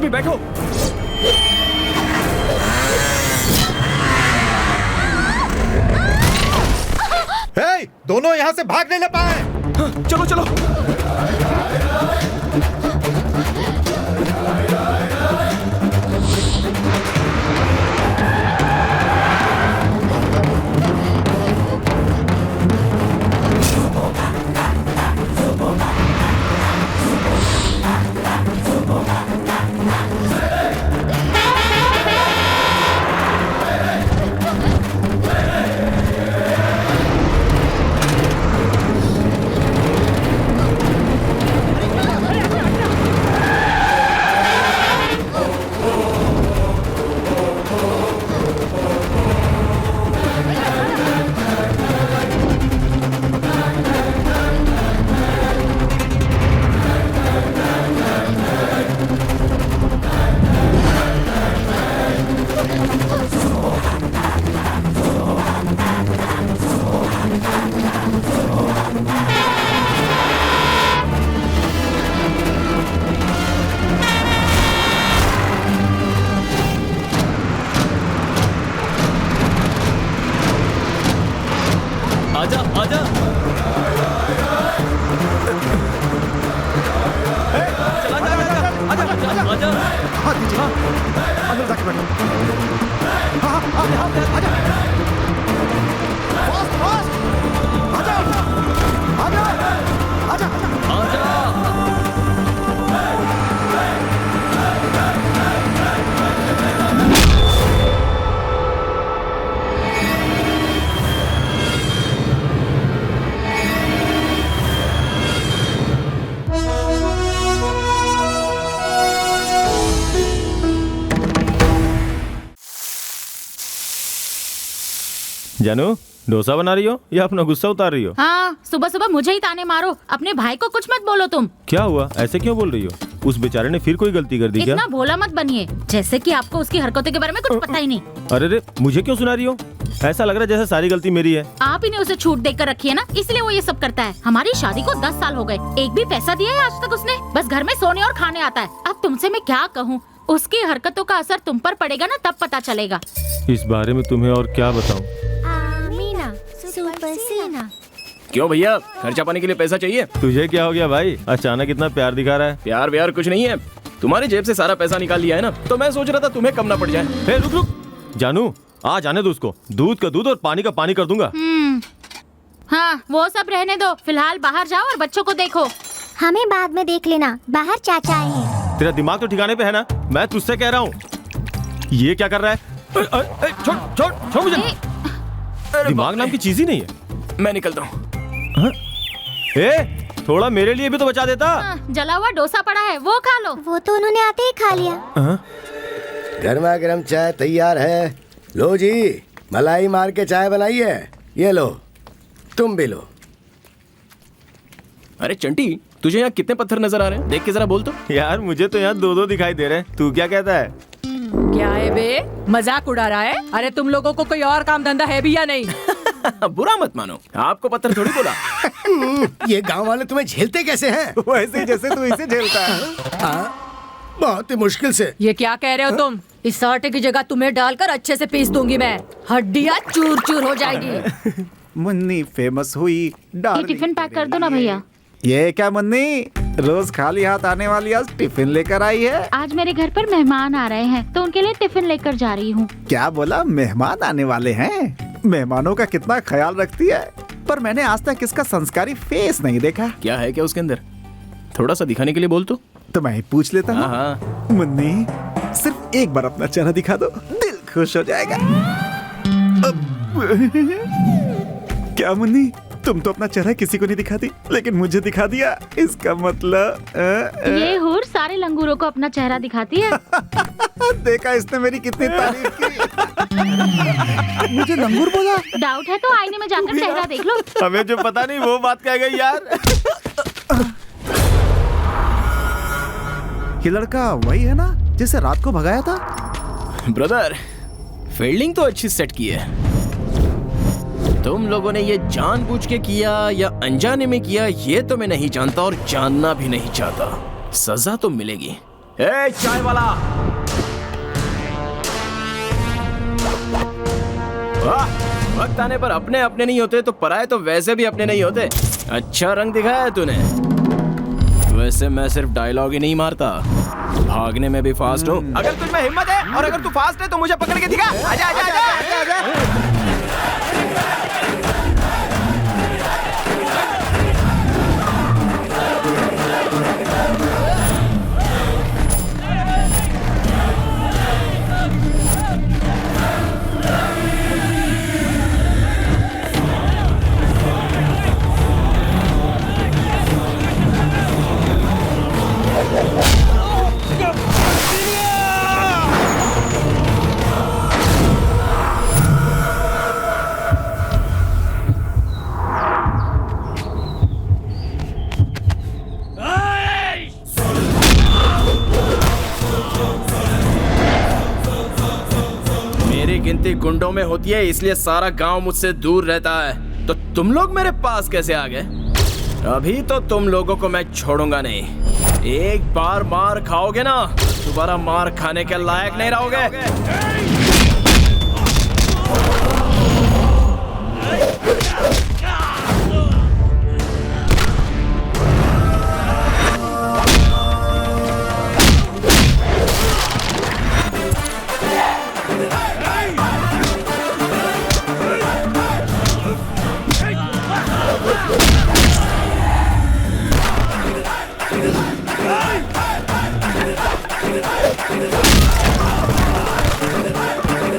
रश्मि बैठो। हे, दोनों यहाँ से भाग नहीं ले पाए। चलो चलो। आजा आजा। चला जा आजा आजा आजा। हाथ नीचे। अंदर जाके बैठो। हाँ आजा। Fast fast. आजा आजा आजा आजा। जानू, डोसा बना रही हो या अपना गुस्सा उतार रही हो? हाँ, सुबह सुबह मुझे ही ताने मारो। अपने भाई को कुछ मत बोलो तुम। क्या हुआ, ऐसे क्यों बोल रही हो? उस बेचारे ने फिर कोई गलती कर दी क्या? इतना भोला मत बनिए, जैसे कि आपको उसकी हरकतों के बारे में कुछ पता ही नहीं। अरे रे, मुझे क्यों सुना रही हो? ऐसा लग रहा है जैसे सारी गलती मेरी है। आप ही ने उसे छूट देकर रखी है ना, इसलिए वो ये सब करता है। हमारी शादी को 10 साल हो गए, एक भी पैसा दिया है आज तक उसने? बस घर में सोने और खाने आता है। अब तुमसे मैं क्या कहूँ, उसकी हरकतों का असर तुम पर पड़ेगा ना, तब पता चलेगा। इस बारे में तुम्हें और क्या बताऊं? क्यों भैया, खर्चा पाने के लिए पैसा चाहिए? तुझे क्या हो गया भाई, अचानक इतना प्यार दिखा रहा है? प्यार व्यार कुछ नहीं है, तुम्हारी जेब से सारा पैसा निकाल लिया है ना, तो मैं सोच रहा था तुम्हें कम ना पड़ जाए। हे रुक रुक, जानू आ जाने दो उसको। दूध का दूध और पानी का पानी कर दूंगा। हाँ, वो सब रहने दो, फिलहाल बाहर जाओ और बच्चों को देखो। हमें बाद में देख लेना, बाहर चाचा आए हैं। तेरा दिमाग तो ठिकाने पे है ना? मैं तुझसे कह रहा हूँ, ये क्या कर रहा है? छोड़ छोड़ छोड़ मुझे। दिमाग नाम की चीज ही नहीं है। मैं निकलता हूँ। थोड़ा मेरे लिए भी तो बचा देता। जला हुआ डोसा पड़ा है, वो खा लो। वो तो उन्होंने आते ही खा लिया। गर्मा गर्म चाय तैयार है। लो जी, मलाई मार के चाय बनाई है, ये लो, तुम भी लो। अरे चंटी, तुझे यहाँ कितने पत्थर नजर आ रहे हैं? देख के जरा बोल तो। यार मुझे तो यहाँ 2-2 दिखाई दे रहे हैं। तू क्या कहता है? क्या है बे, मजाक उड़ा रहा है? अरे तुम लोगों को कोई और काम धंधा है भी या नहीं? बुरा मत मानो, आपको पत्थर थोड़ी बोला। ये गांव वाले तुम्हें झेलते कैसे हैं? वैसे जैसे तू इसे झेलता है। बहुत ही मुश्किल से। ये क्या कह रहे हो तुम? इस आटे की जगह तुम्हें डालकर अच्छे से पीस दूंगी मैं, हड्डियाँ चूर चूर हो जाएगी। मुन्नी फेमस हुई। ये टिफिन पैक कर दो ना भैया। ये क्या मुन्नी, रोज खाली हाथ आने वाली आज टिफिन लेकर आई है? आज मेरे घर पर मेहमान आ रहे हैं, तो उनके लिए टिफिन लेकर जा रही हूँ। क्या बोला, मेहमान आने वाले हैं? मेहमानों का कितना ख्याल रखती है, पर मैंने आज तक इसका संस्कारी फेस नहीं देखा। क्या है क्या उसके अंदर? थोड़ा सा दिखाने के लिए बोल तो मैं ही पूछ लेता हूँ। हाँ। मुन्नी, सिर्फ एक बार अपना चेहरा दिखा दो, दिल खुश हो जाएगा। क्या मुन्नी, तुम तो अपना चेहरा किसी को नहीं दिखाती, लेकिन मुझे दिखा दिया। इसका मतलब ये हूर सारे लंगूरों को अपना चेहरा दिखाती है। देखा इसने मेरी कितनी तारीफ की। मुझे लंगूर बोला? डाउट है तो आईने में जाकर चेहरा देख लो। हमें जो पता नहीं वो बात कह गई यार। ये लड़का वही है ना जिसे रात को भगाया था? ब्रदर, फील्डिंग तो अच्छी सेट की है। तुम लोगों ने ये जानबूझ के किया या अनजाने में किया, ये तो मैं नहीं जानता और जानना भी नहीं चाहता। सजा तो मिलेगी, ए चाय वाला, वाह, वक्त आने पर अपने अपने नहीं होते तो पराए तो वैसे भी अपने नहीं होते। अच्छा रंग दिखाया है तूने। वैसे मैं सिर्फ डायलॉग ही नहीं मारता, भागने में भी फास्ट हूँ। अगर तुझ में हिम्मत है और अगर तू फास्ट है तो मुझे पकड़ के दिखा। आजा आजा आजा आजा। गिनती गुंडों में होती है, इसलिए सारा गांव मुझसे दूर रहता है। तो तुम लोग मेरे पास कैसे आ गए? अभी तो तुम लोगों को मैं छोड़ूंगा नहीं। एक बार मार खाओगे ना, दोबारा मार खाने के लायक नहीं रहोगे।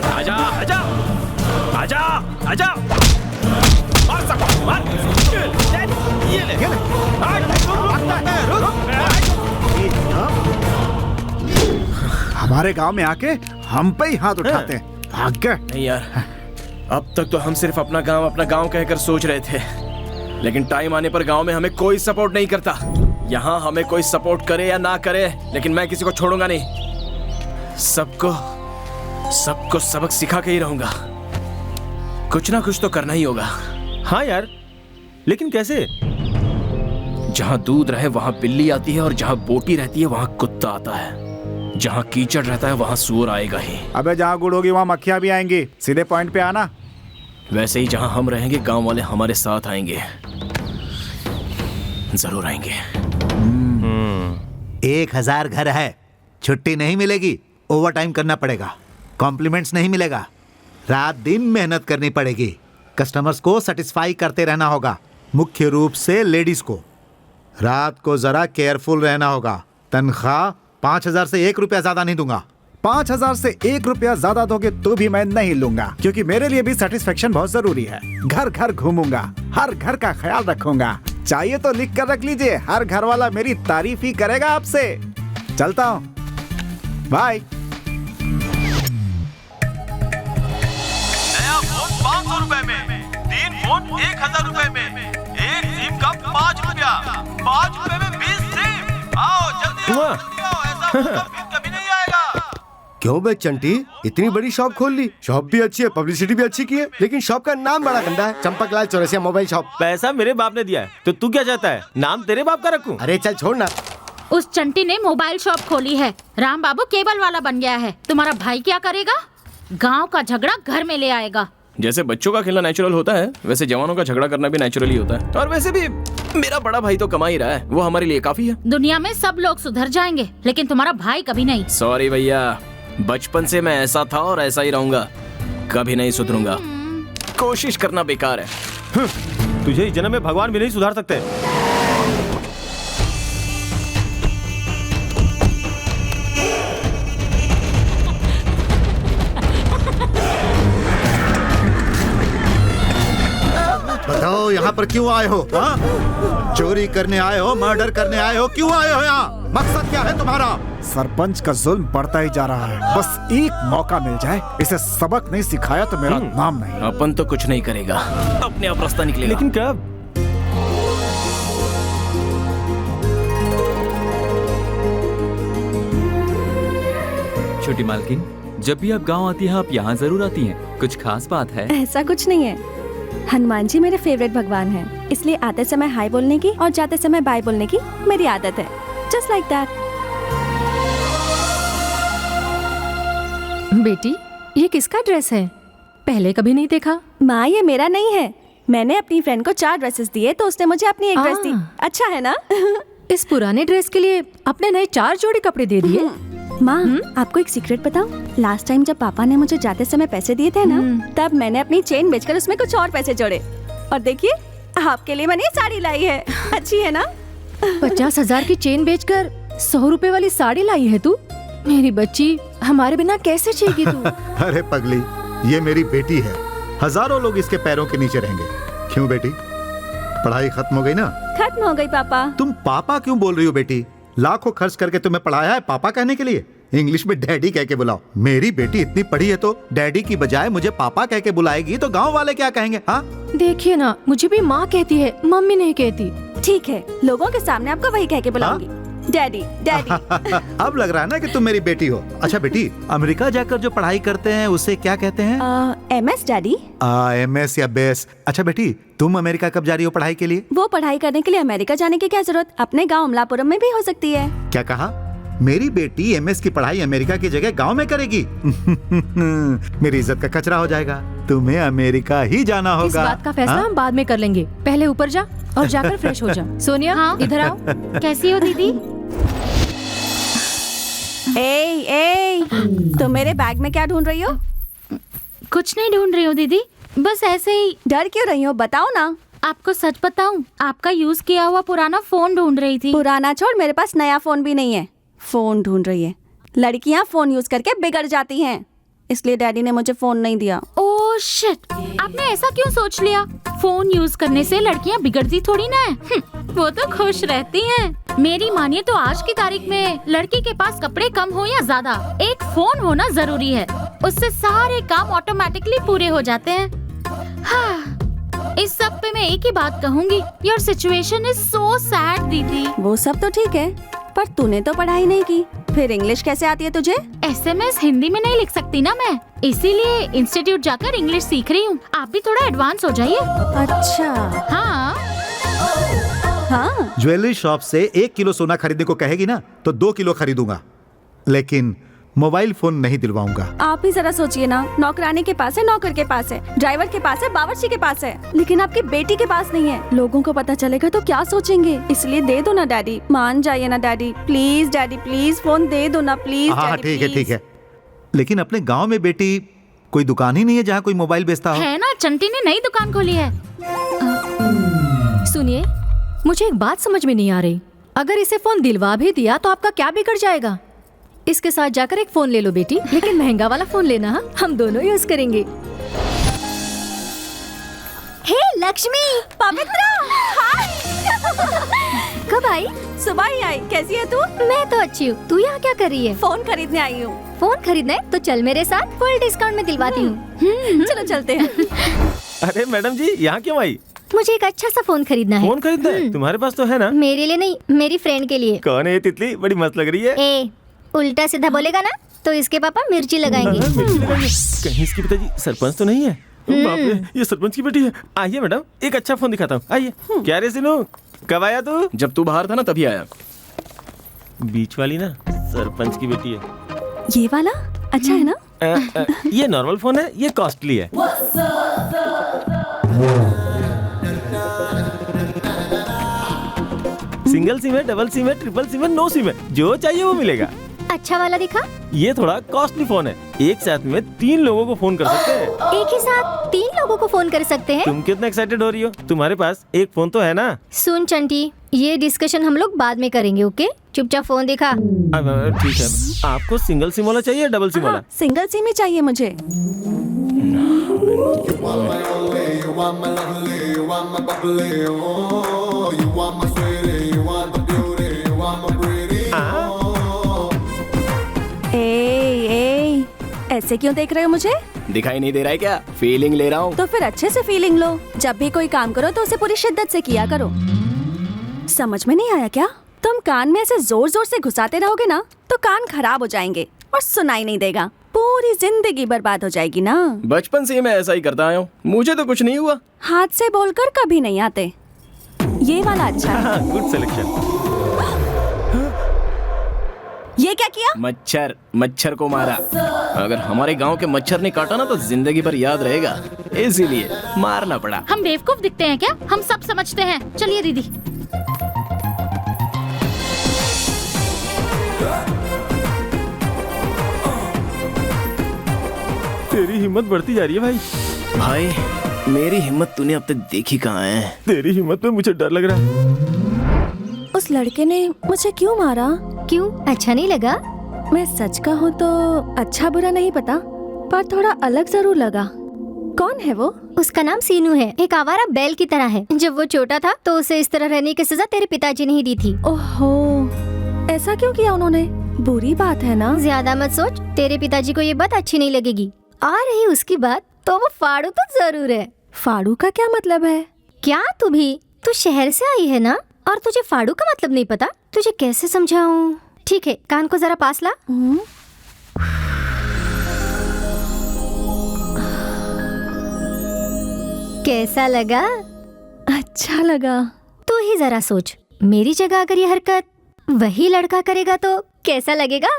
आजा आजा आजा आजा, मार सकता मार। ये ले हमारे गांव में आके हम पे ही हाथ उठाते हैं। भाग गए। नहीं यार, अब तक तो हम सिर्फ अपना गांव कहकर सोच रहे थे, लेकिन टाइम आने पर गांव में हमें कोई सपोर्ट नहीं करता। यहाँ हमें कोई सपोर्ट करे या ना करे, लेकिन मैं किसी को छोड़ूंगा नहीं। सबको सबक सिखा के ही रहूंगा। कुछ ना कुछ तो करना ही होगा। हाँ यार, लेकिन कैसे? जहाँ दूध रहे वहाँ बिल्ली आती है, और जहाँ बोटी रहती है वहाँ कुत्ता आता है। जहाँ कीचड़ रहता है वहाँ सूअर आएगा ही। अबे जहाँ गुड़ होगी वहाँ मक्खियाँ भी आएंगी। सीधे पॉइंट पे आना। वैसे ही जहाँ हम रहेंगे गांव वाले हमारे साथ आएंगे, जरूर आएंगे। 1000 घर है, छुट्टी नहीं मिलेगी, ओवर टाइम करना पड़ेगा, कॉम्प्लीमेंट्स नहीं मिलेगा, रात दिन मेहनत करनी पड़ेगी, कस्टमर्स को सेटिस्फाई करते रहना होगा, मुख्य रूप से लेडीज को। रात को जरा केयरफुल रहना होगा। तनख्वाह 5000 से 1 रुपया ज्यादा नहीं दूंगा। 5000 से 1 रुपया ज्यादा दोगे तो भी मैं नहीं लूंगा, क्योंकि मेरे लिए भी सेटिस्फेक्शन बहुत जरूरी है। घर घर घूमूंगा, हर घर का ख्याल रखूंगा। चाहिए तो लिख कर रख लीजिए, हर घर वाला मेरी तारीफ ही करेगा आपसे। चलता हूँ, बाय। नया फोन 500 रुपए में, 3 फोन 1000 रुपए में, एक सिम का 5 रुपया, 5 रुपए में 20 सिम। आओ जल्दी आओ, जल्दी आओ, ऐसा मौका फिर कभी नहीं आएगा। क्यों बे चंटी, इतनी बड़ी शॉप खोल ली? शॉप भी अच्छी है, पब्लिसिटी भी अच्छी की है, लेकिन शॉप का नाम बड़ा गंदा है, चंपकलाल चौरसिया मोबाइल शॉप। पैसा मेरे बाप ने दिया है, तो तू क्या चाहता है? नाम तेरे बाप का रखूं? अरे चल छोड़ ना। उस चंटी ने मोबाइल शॉप खोली है, राम बाबू केबल वाला बन गया है। तुम्हारा भाई क्या करेगा? गांव का झगड़ा घर में ले आएगा। जैसे बच्चों का खेलना नेचुरल होता है, वैसे जवानों का झगड़ा करना भी नेचुरली होता है। और वैसे भी मेरा बड़ा भाई तो कमा ही रहा है, वो हमारे लिए काफी है। दुनिया में सब लोग सुधर जाएंगे, लेकिन तुम्हारा भाई कभी नहीं। सॉरी भैया, बचपन से मैं ऐसा था और ऐसा ही रहूंगा, कभी नहीं सुधरूंगा। कोशिश करना बेकार है। तुझे इस जन्म में भगवान भी नहीं सुधार सकते। बताओ यहाँ पर क्यों आए हो? हाँ? चोरी करने आए हो, मर्डर करने आए हो, क्यों आए हो यहाँ? मकसद क्या है तुम्हारा? सरपंच का जुल्म बढ़ता ही जा रहा है, बस एक मौका मिल जाए, इसे सबक नहीं सिखाया तो मेरा नाम नहीं। अपन तो कुछ नहीं करेगा, अपने आप रास्ता निकलेगा। लेकिन कब? छोटी मालकिन, जब भी आप गांव आती हैं, आप यहाँ जरूर आती हैं। कुछ खास बात है? ऐसा कुछ नहीं है। हनुमान जी मेरे फेवरेट भगवान हैं, इसलिए आते समय हाय बोलने की और जाते समय बाय बोलने की मेरी आदत है। Just like that. बेटी, ये किसका ड्रेस है? पहले कभी नहीं देखा। माँ ये मेरा नहीं है, मैंने अपनी फ्रेंड को 4 ड्रेसेस दिए तो उसने मुझे अपनी एक ड्रेस दी। अच्छा है ना? इस पुराने ड्रेस के लिए अपने नए 4 जोड़ी कपड़े दे दिए। माँ आपको एक सीक्रेट बताऊं? लास्ट टाइम जब पापा ने मुझे जाते समय पैसे दिए थे ना, तब मैंने अपनी चेन बेचकर उसमें कुछ और पैसे जोड़े और देखिए आपके लिए मैंने ये साड़ी लाई है। अच्छी है ना? 50,000 की चेन बेचकर 100 रुपए वाली साड़ी लाई है तू? मेरी बच्ची, हमारे बिना कैसे जिएगी तू? अरे पगली, ये मेरी बेटी है, हजारों लोग इसके पैरों के नीचे रहेंगे। क्यों बेटी, पढ़ाई खत्म हो गई ना? खत्म हो गई पापा। तुम पापा क्यों बोल रही हो बेटी? लाखों खर्च करके तुम्हें पढ़ाया है पापा कहने के लिए? इंग्लिश में डैडी कह के बुलाओ। मेरी बेटी इतनी पढ़ी है तो डैडी की बजाय मुझे पापा कह के बुलाएगी तो गांव वाले क्या कहेंगे? हाँ देखिए ना, मुझे भी माँ कहती है, मम्मी नहीं कहती। ठीक है, लोगों के सामने आपको वही कह के बुलाऊंगी, डैडी डैडी। अब लग रहा है ना कि तुम मेरी बेटी हो। अच्छा बेटी, अमेरिका जाकर जो पढ़ाई करते हैं उसे क्या कहते हैं? MS daddy. MS या बेस। अच्छा बेटी, तुम अमेरिका कब जा रही हो पढ़ाई के लिए? वो पढ़ाई करने के लिए अमेरिका जाने की क्या जरूरत, अपने गांव अमलापुरम में भी हो सकती है। क्या कहा? मेरी बेटी MS की पढ़ाई अमेरिका की जगह गांव में करेगी? मेरी इज्जत का कचरा हो जाएगा। तुम्हें अमेरिका ही जाना होगा। इस बात का फैसला हम बाद में कर लेंगे, पहले ऊपर जा और जाकर फ्रेश हो जा। सोनिया, हाँ? इधर आओ। कैसी हो दीदी? ए, तुम मेरे बैग में क्या ढूंढ रही हो? कुछ नहीं ढूंढ रही हो दीदी, बस ऐसे ही। डर क्यों रही हो, बताओ ना। आपको सच बताऊं, आपका यूज किया हुआ पुराना फोन ढूंढ रही थी। पुराना छोड़, मेरे पास नया फोन भी नहीं है। फोन ढूंढ रही है। लड़कियां फोन यूज करके बिगड़ जाती हैं, इसलिए डैडी ने मुझे फोन नहीं दिया। ओह शिट, आपने ऐसा क्यों सोच लिया? फोन यूज करने से लड़कियां बिगड़ती थोड़ी ना है। वो तो खुश रहती हैं। मेरी मानिए तो आज की तारीख में लड़की के पास कपड़े कम हो या ज्यादा, एक फोन होना जरूरी है। उससे सारे काम ऑटोमेटिकली पूरे हो जाते हैं। हाँ, इस सब पे मैं एक ही बात कहूँगी, your situation is so sad दीदी। वो सब तो ठीक है, पर तूने तो पढ़ाई नहीं की, फिर इंग्लिश कैसे आती है तुझे? SMS हिंदी में नहीं लिख सकती ना मैं, इसीलिए इंस्टीट्यूट जाकर इंग्लिश सीख रही हूँ। आप भी थोड़ा एडवांस हो जाइए। अच्छा। हाँ हाँ। ज्वेलरी शॉप से 1 किलो सोना खरीदने को कहेगी ना तो 2 किलो खरीदूंगा, लेकिन मोबाइल फोन नहीं दिलवाऊंगा। आप ही जरा सोचिए ना, नौकरानी के पास है, नौकर के पास है, ड्राइवर के पास है, बावर्ची के पास है, लेकिन आपकी बेटी के पास नहीं है। लोगों को पता चलेगा तो क्या सोचेंगे, इसलिए दे दो ना डैडी। मान जाइए ना daddy, please daddy please, phone दे दो ना प्लीज। हाँ ठीक है ठीक है, लेकिन अपने गांव में बेटी कोई दुकान ही नहीं है जहाँ कोई मोबाइल बेचता हो। है ना, चंटी ने नई दुकान खोली है। सुनिए, मुझे एक बात समझ में नहीं आ रही। अगर इसे फोन दिलवा भी दिया तो आपका क्या बिगड़ जाएगा? इसके साथ जाकर एक फोन ले लो बेटी, लेकिन महंगा वाला फोन लेना, हाँ? हम दोनों यूज करेंगे। हे लक्ष्मी, पवित्रा, हाय। कब आई? सुबह ही आई। कैसी है तू? मैं तो अच्छी हूँ, तू यहाँ क्या कर रही है? फोन खरीदने आई हूँ। फोन खरीदना है तो चल मेरे साथ, फुल डिस्काउंट में दिलवाती हूँ। चलो चलते हैं। अरे मैडम जी, यहाँ क्यों आई? मुझे एक अच्छा सा फोन खरीदना है। फोन खरीदना है? तुम्हारे पास तो है ना? मेरे लिए नहीं, मेरी फ्रेंड के लिए। कौन है ये तितली? बड़ी मस्त लग रही है। ए, उल्टा सीधा बोलेगा ना तो इसके पापा मिर्ची लगाएंगे। कहीं इसके पिताजी सरपंच तो नहीं है? बाप रे, ये सरपंच की बेटी है। आइए मैडम, एक अच्छा फोन दिखाता हूँ, आइए। क्या रे सिनू, कब आया तू? जब तू बाहर था ना तभी आया। बीच वाली ना सरपंच की बेटी है। ये वाला अच्छा है ना? ये नॉर्मल फोन है, ये कॉस्टली है। सिंगल सिम है, डबल सिम है, ट्रिपल सिम है, नो सिम है, जो चाहिए वो मिलेगा। अच्छा वाला दिखा। ये थोड़ा कॉस्टली फोन है, एक साथ में 3 लोगों को फोन कर सकते हैं। एक ही साथ 3 लोगों को फोन कर सकते हैं? तुम कितना एक्साइटेड हो रही हो? तुम्हारे पास एक फोन तो है ना? सुन चंटी, ये डिस्कशन हम लोग बाद में करेंगे, ओके? चुपचाप फोन दिखा। ठीक है। आपको सिंगल सिम वाला चाहिए, डबल सिम वाला? सिंगल सिम ही चाहिए मुझे। ए, ऐसे क्यों देख रहे हो मुझे? दिखाई नहीं दे रहा है क्या? फीलिंग ले रहा हूँ। तो फिर अच्छे से फीलिंग लो। जब भी कोई काम करो तो उसे पूरी शिद्दत से किया करो। समझ में नहीं आया क्या? तुम कान में ऐसे जोर जोर से घुसाते रहोगे ना तो कान खराब हो जाएंगे और सुनाई नहीं देगा। पूरी जिंदगी बर्बाद हो जाएगी ना। बचपन से ही मैं ऐसा ही करता आया हूँ, मुझे तो कुछ नहीं हुआ। हाथ से बोलकर कभी नहीं आते। ये वाला अच्छा है। Good selection. ये क्या किया? मच्छर को मारा। अगर हमारे गांव के मच्छर ने काटा ना तो जिंदगी भर याद रहेगा, इसीलिए मारना पड़ा। हम बेवकूफ दिखते हैं क्या? हम सब समझते हैं। चलिए दीदी। तेरी हिम्मत बढ़ती जा रही है भाई। भाई मेरी हिम्मत तूने अब तक देखी कहाँ है? तेरी हिम्मत पे मुझे डर लग रहा है। उस लड़के ने मुझे क्यों मारा? क्यों, अच्छा नहीं लगा? मैं सच कहूँ तो अच्छा बुरा नहीं पता, पर थोड़ा अलग जरूर लगा। कौन है वो? उसका नाम सीनू है, एक आवारा बैल की तरह है। जब वो छोटा था तो उसे इस तरह रहने की सजा तेरे पिताजी ने ही दी थी। ओहो, ऐसा क्यों किया उन्होंने? बुरी बात है ना? ज्यादा मत सोच, तेरे पिताजी को ये बात अच्छी नहीं लगेगी। आ रही उसकी बात तो वो फाड़ू तो जरूर है। फाड़ू का क्या मतलब है? क्या तू शहर से आई है ना, और तुझे फाड़ू का मतलब नहीं पता? तुझे कैसे समझाऊं? ठीक है, कान को जरा पास ला। कैसा लगा? अच्छा लगा। तू ही जरा सोच, मेरी जगह अगर ये हरकत वही लड़का करेगा तो कैसा लगेगा?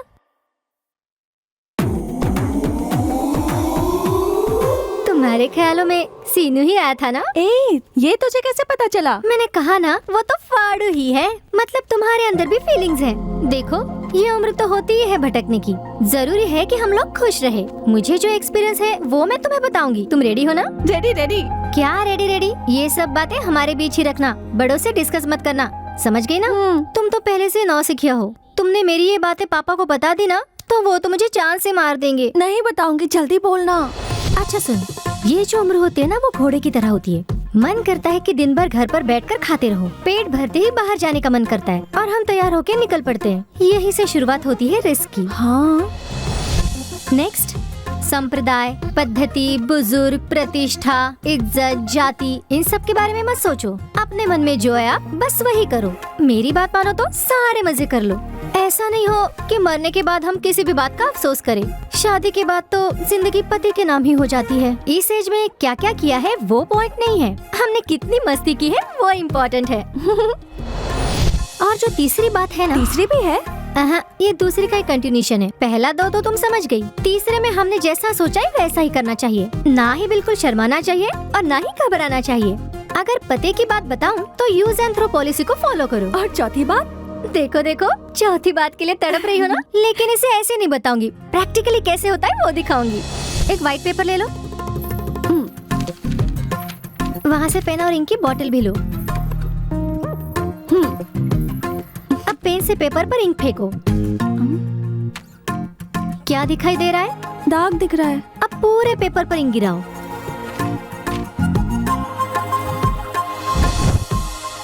तुम्हारे ख्यालों में सीनू ही आया था ना? ये तुझे कैसे पता चला? मैंने कहा ना, वो तो फाड़ू ही है। मतलब तुम्हारे अंदर भी फीलिंग्स हैं। देखो, ये उम्र तो होती ही है भटकने की। जरूरी है कि हम लोग खुश रहे। मुझे जो एक्सपीरियंस है वो मैं तुम्हें बताऊंगी। तुम रेडी हो ना? रेडी। क्या रेडी? ये सब बातें हमारे बीच ही रखना, बड़ों से डिस्कस मत करना, समझ गई ना? तुम तो पहले से नौसिखिया हो। तुमने मेरी ये बातें पापा को बता दी ना तो वो तो मुझे चाल से मार देंगे। नहीं बताऊंगी, जल्दी बोलना। अच्छा सुन, ये जो उम्र होती है ना वो घोड़े की तरह होती है। मन करता है कि दिन भर घर पर बैठकर खाते रहो, पेट भरते ही बाहर जाने का मन करता है और हम तैयार होकर निकल पड़ते हैं। यही से शुरुआत होती है रिस्क की। हाँ। नेक्स्ट, संप्रदाय, पद्धति, बुजुर्ग, प्रतिष्ठा, इज्जत, जाति, इन सब के बारे में मत सोचो। अपने मन में जो आया बस वही करो। मेरी बात मानो तो सारे मजे कर लो। ऐसा नहीं हो कि मरने के बाद हम किसी भी बात का अफसोस करें। शादी के बाद तो जिंदगी पति के नाम ही हो जाती है। इस एज में क्या क्या किया है वो पॉइंट नहीं है, हमने कितनी मस्ती की है वो इम्पोर्टेंट है। और जो तीसरी बात है ना, तीसरी भी है? ये दूसरी का कंटिन्यूशन है। पहला दो तो तुम समझ गई, तीसरे में हमने जैसा सोचा है वैसा ही करना चाहिए। ना ही बिल्कुल शर्माना चाहिए और ना ही घबराना चाहिए। अगर पते की बात बताऊं तो यूज एंड थ्रो पॉलिसी को फॉलो करो। और चौथी बात? देखो चौथी बात के लिए तड़प रही हो ना, लेकिन इसे ऐसे नहीं बताऊंगी, प्रैक्टिकली कैसे होता है वो दिखाऊंगी। एक व्हाइट पेपर ले लो, वहाँ से पेन और इंक की बोतल भी लो। अब पेन से पेपर पर इंक फेंको। क्या दिखाई दे रहा है? दाग दिख रहा है। अब पूरे पेपर पर इंक गिराओ।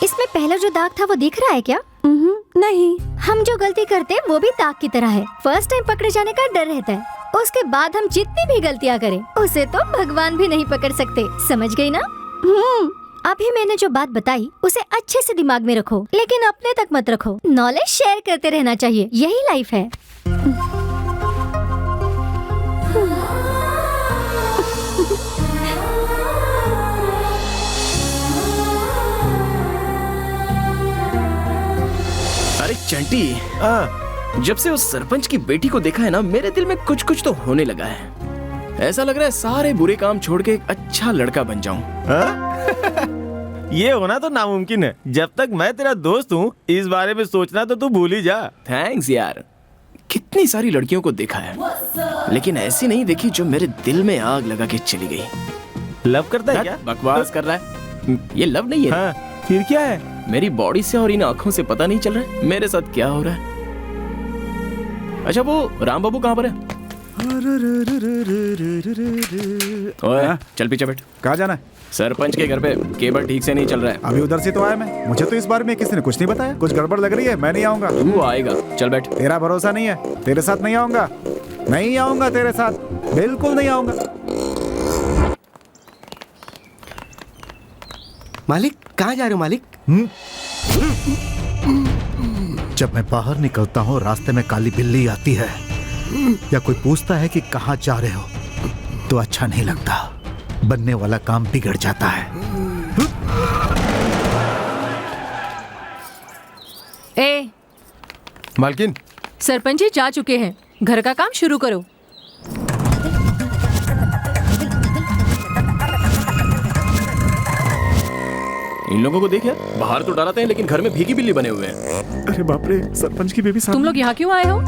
इसमें पहला जो दाग था वो दिख रहा है क्या? नहीं। हम जो गलती करते हैं वो भी दाग की तरह है। फर्स्ट टाइम पकड़े जाने का डर रहता है, उसके बाद हम जितनी भी गलतियाँ करें उसे तो भगवान भी नहीं पकड़ सकते। समझ गई ना? अभी मैंने जो बात बताई उसे अच्छे से दिमाग में रखो, लेकिन अपने तक मत रखो। नॉलेज शेयर करते रहना चाहिए, यही लाइफ है। अरे चंटी, जब से उस सरपंच की बेटी को देखा है ना, मेरे दिल में कुछ कुछ तो होने लगा है। ऐसा लग रहा है सारे बुरे काम छोड़ के एक अच्छा लड़का बन जाऊं। ये होना तो नामुमकिन है। जब तक मैं तेरा दोस्त हूँ इस बारे में सोचना तो तू भूल ही जा। थैंक्स यार। कितनी सारी लड़कियों को देखा है, लेकिन ऐसी नहीं देखी जो मेरे दिल में आग लगा के चली गई। लव करता है क्या? बकवास कर रहा है। ये लव नहीं है। हाँ, फिर क्या है? मेरी बॉडी से और इन आँखों से पता नहीं चल रहा है मेरे साथ क्या हो रहा है। अच्छा वो राम बाबू कहाँ पर है? ओए, चल पीछे बैठ। कहाँ जाना है? सरपंच के घर पे केबल ठीक से नहीं चल रहा है। अभी उधर से तो आया मैं। मुझे तो इस बारे में किसी ने कुछ नहीं बताया। कुछ गड़बड़ लग रही है, मैं नहीं आऊंगा। तू आएगा, चल बैठ। तेरा भरोसा नहीं है, तेरे साथ नहीं आऊंगा। नहीं आऊंगा तेरे साथ, बिल्कुल नहीं आऊंगा। मालिक कहाँ जा रहे हो मालिक? जब मैं बाहर निकलता हूँ रास्ते में काली बिल्ली आती है या कोई पूछता है कि कहाँ जा रहे हो तो अच्छा नहीं लगता। बनने वाला काम बिगड़ जाता है। ए मालकिन, सरपंच जी जा चुके हैं, घर का काम शुरू करो। इन लोगों को देख यार, बाहर तो डराते हैं लेकिन घर में भीगी बिल्ली बने हुए हैं। अरे बाप रे, सरपंच की बेबी तुम लोग यहाँ क्यों आए हो?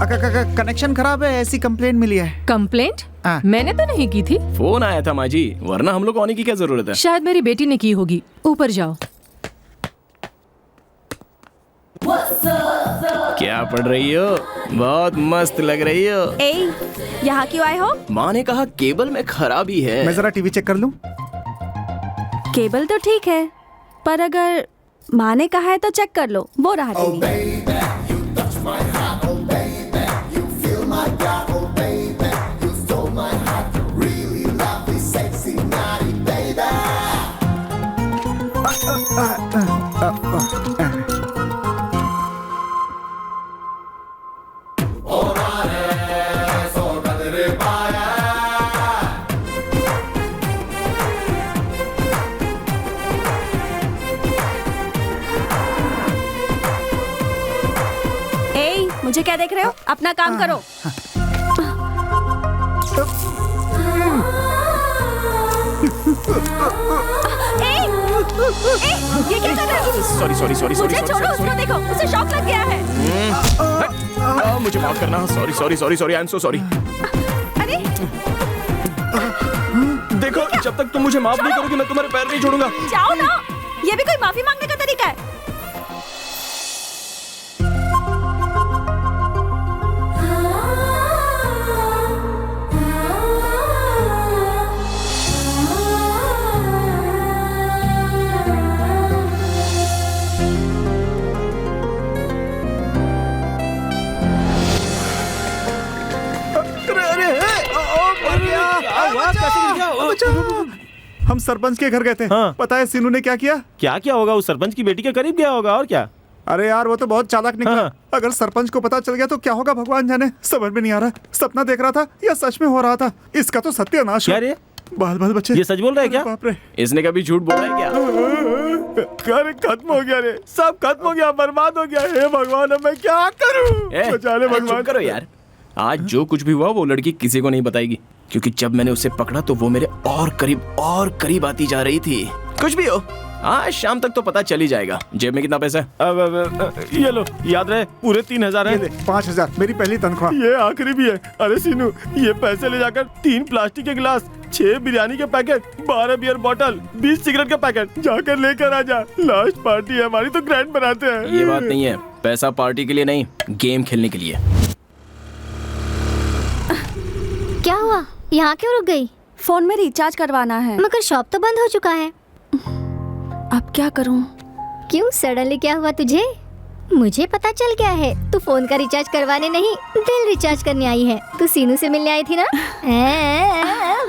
कनेक्शन खराब है, ऐसी कंप्लेंट मिली है। कंप्लेंट? हाँ। मैंने तो नहीं की थी। फोन आया था माँ जी, वरना हम लोग को आने की क्या जरूरत है। शायद मेरी बेटी ने की होगी। ऊपर जाओ। क्या पढ़ रही हो? बहुत मस्त लग रही हो। ए, यहाँ क्यों आए हो? माँ ने कहा केबल में खराबी है। मैं जरा टीवी चेक कर लूं। केबल तो ठीक है, पर अगर माँ ने कहा है तो चेक कर लो, वो रहा टीवी। मुझे क्या देख रहे हो? अपना काम करो। ये क्या कर रहे हो? सॉरी मुझे छोड़ो, उसको देखो, उसे शॉक लग गया है। मुझे माफ करना। Sorry, I am so sorry. अरे देखो, जब तक तुम मुझे माफ नहीं करोगी मैं तुम्हारे पैर नहीं छोड़ूंगा। जाओ ना, ये भी कोई माफी मांगने का तरीका है? हम सरपंच के घर गए थे। हाँ। पता है सीनू ने क्या किया? क्या होगा? उस सरपंच की बेटी के करीब गया होगा और क्या। अरे यार, वो तो बहुत चालाक निकला। हाँ। अगर सरपंच को पता चल गया तो क्या होगा भगवान जाने। समझ में नहीं आ रहा, सपना देख रहा था या सच में हो रहा था। इसका तो सत्यानाश क्या रे? बाल बाल बच्चे। ये सच बोल रहा है क्या? बाप रे, इसने कभी झूठ बोला है क्या? अरे खत्म हो गया रे, सब खत्म हो गया, बर्बाद हो गया। हे भगवान, अब मैं क्या करूं? बचा ले भगवान। चुप करो यार। आज जो कुछ भी हुआ वो लड़की किसी को नहीं बताएगी, क्योंकि जब मैंने उसे पकड़ा तो वो मेरे और करीब आती जा रही थी। कुछ भी हो, आज शाम तक तो पता चल ही जाएगा। जेब में कितना पैसा है? ये लो, याद रहे पूरे 3000 है। 5000 मेरी पहली तनख्वाह। ये आखिरी भी है। अरे सीनू, ये पैसे ले जाकर 3 प्लास्टिक के गिलास, 6 बिरयानी के पैकेट, 12 बियर बोतल, 20 सिगरेट के पैकेट जाकर लेकर आ जा। लास्ट पार्टी है हमारी तो ग्रैंड बनाते हैं। ये बात नहीं है, पैसा पार्टी के लिए नहीं, गेम खेलने के लिए। क्या हुआ? यहाँ क्यों रुक गई? फोन में रिचार्ज करवाना है। मगर शॉप तो बंद हो चुका है। अब क्या करूं? क्यों, सडनली क्या हुआ तुझे? मुझे पता चल गया है, तू फोन का रिचार्ज करवाने नहीं, दिल रिचार्ज करने आई है। तू सीनू से मिलने आई थी ना?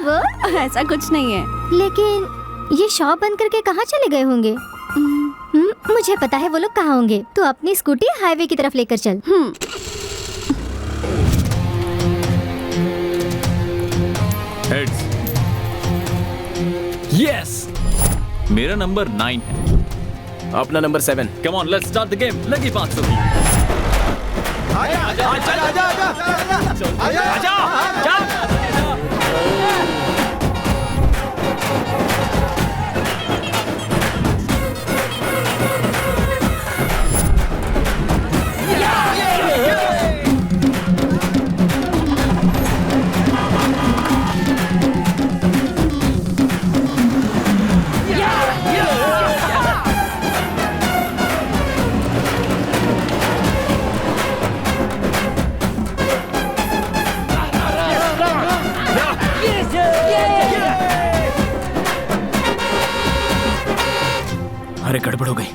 वो ऐसा कुछ नहीं है। लेकिन ये शॉप बंद करके कहाँ चले गए होंगे? मुझे पता है वो लोग कहाँ होंगे। तू अपनी स्कूटी हाईवे की तरफ लेकर चल। हेड्स। यस, मेरा नंबर 9 है। अपना number 7। Come on, let's start the game. लगी 500 की। अरे गड़बड़ हो गई,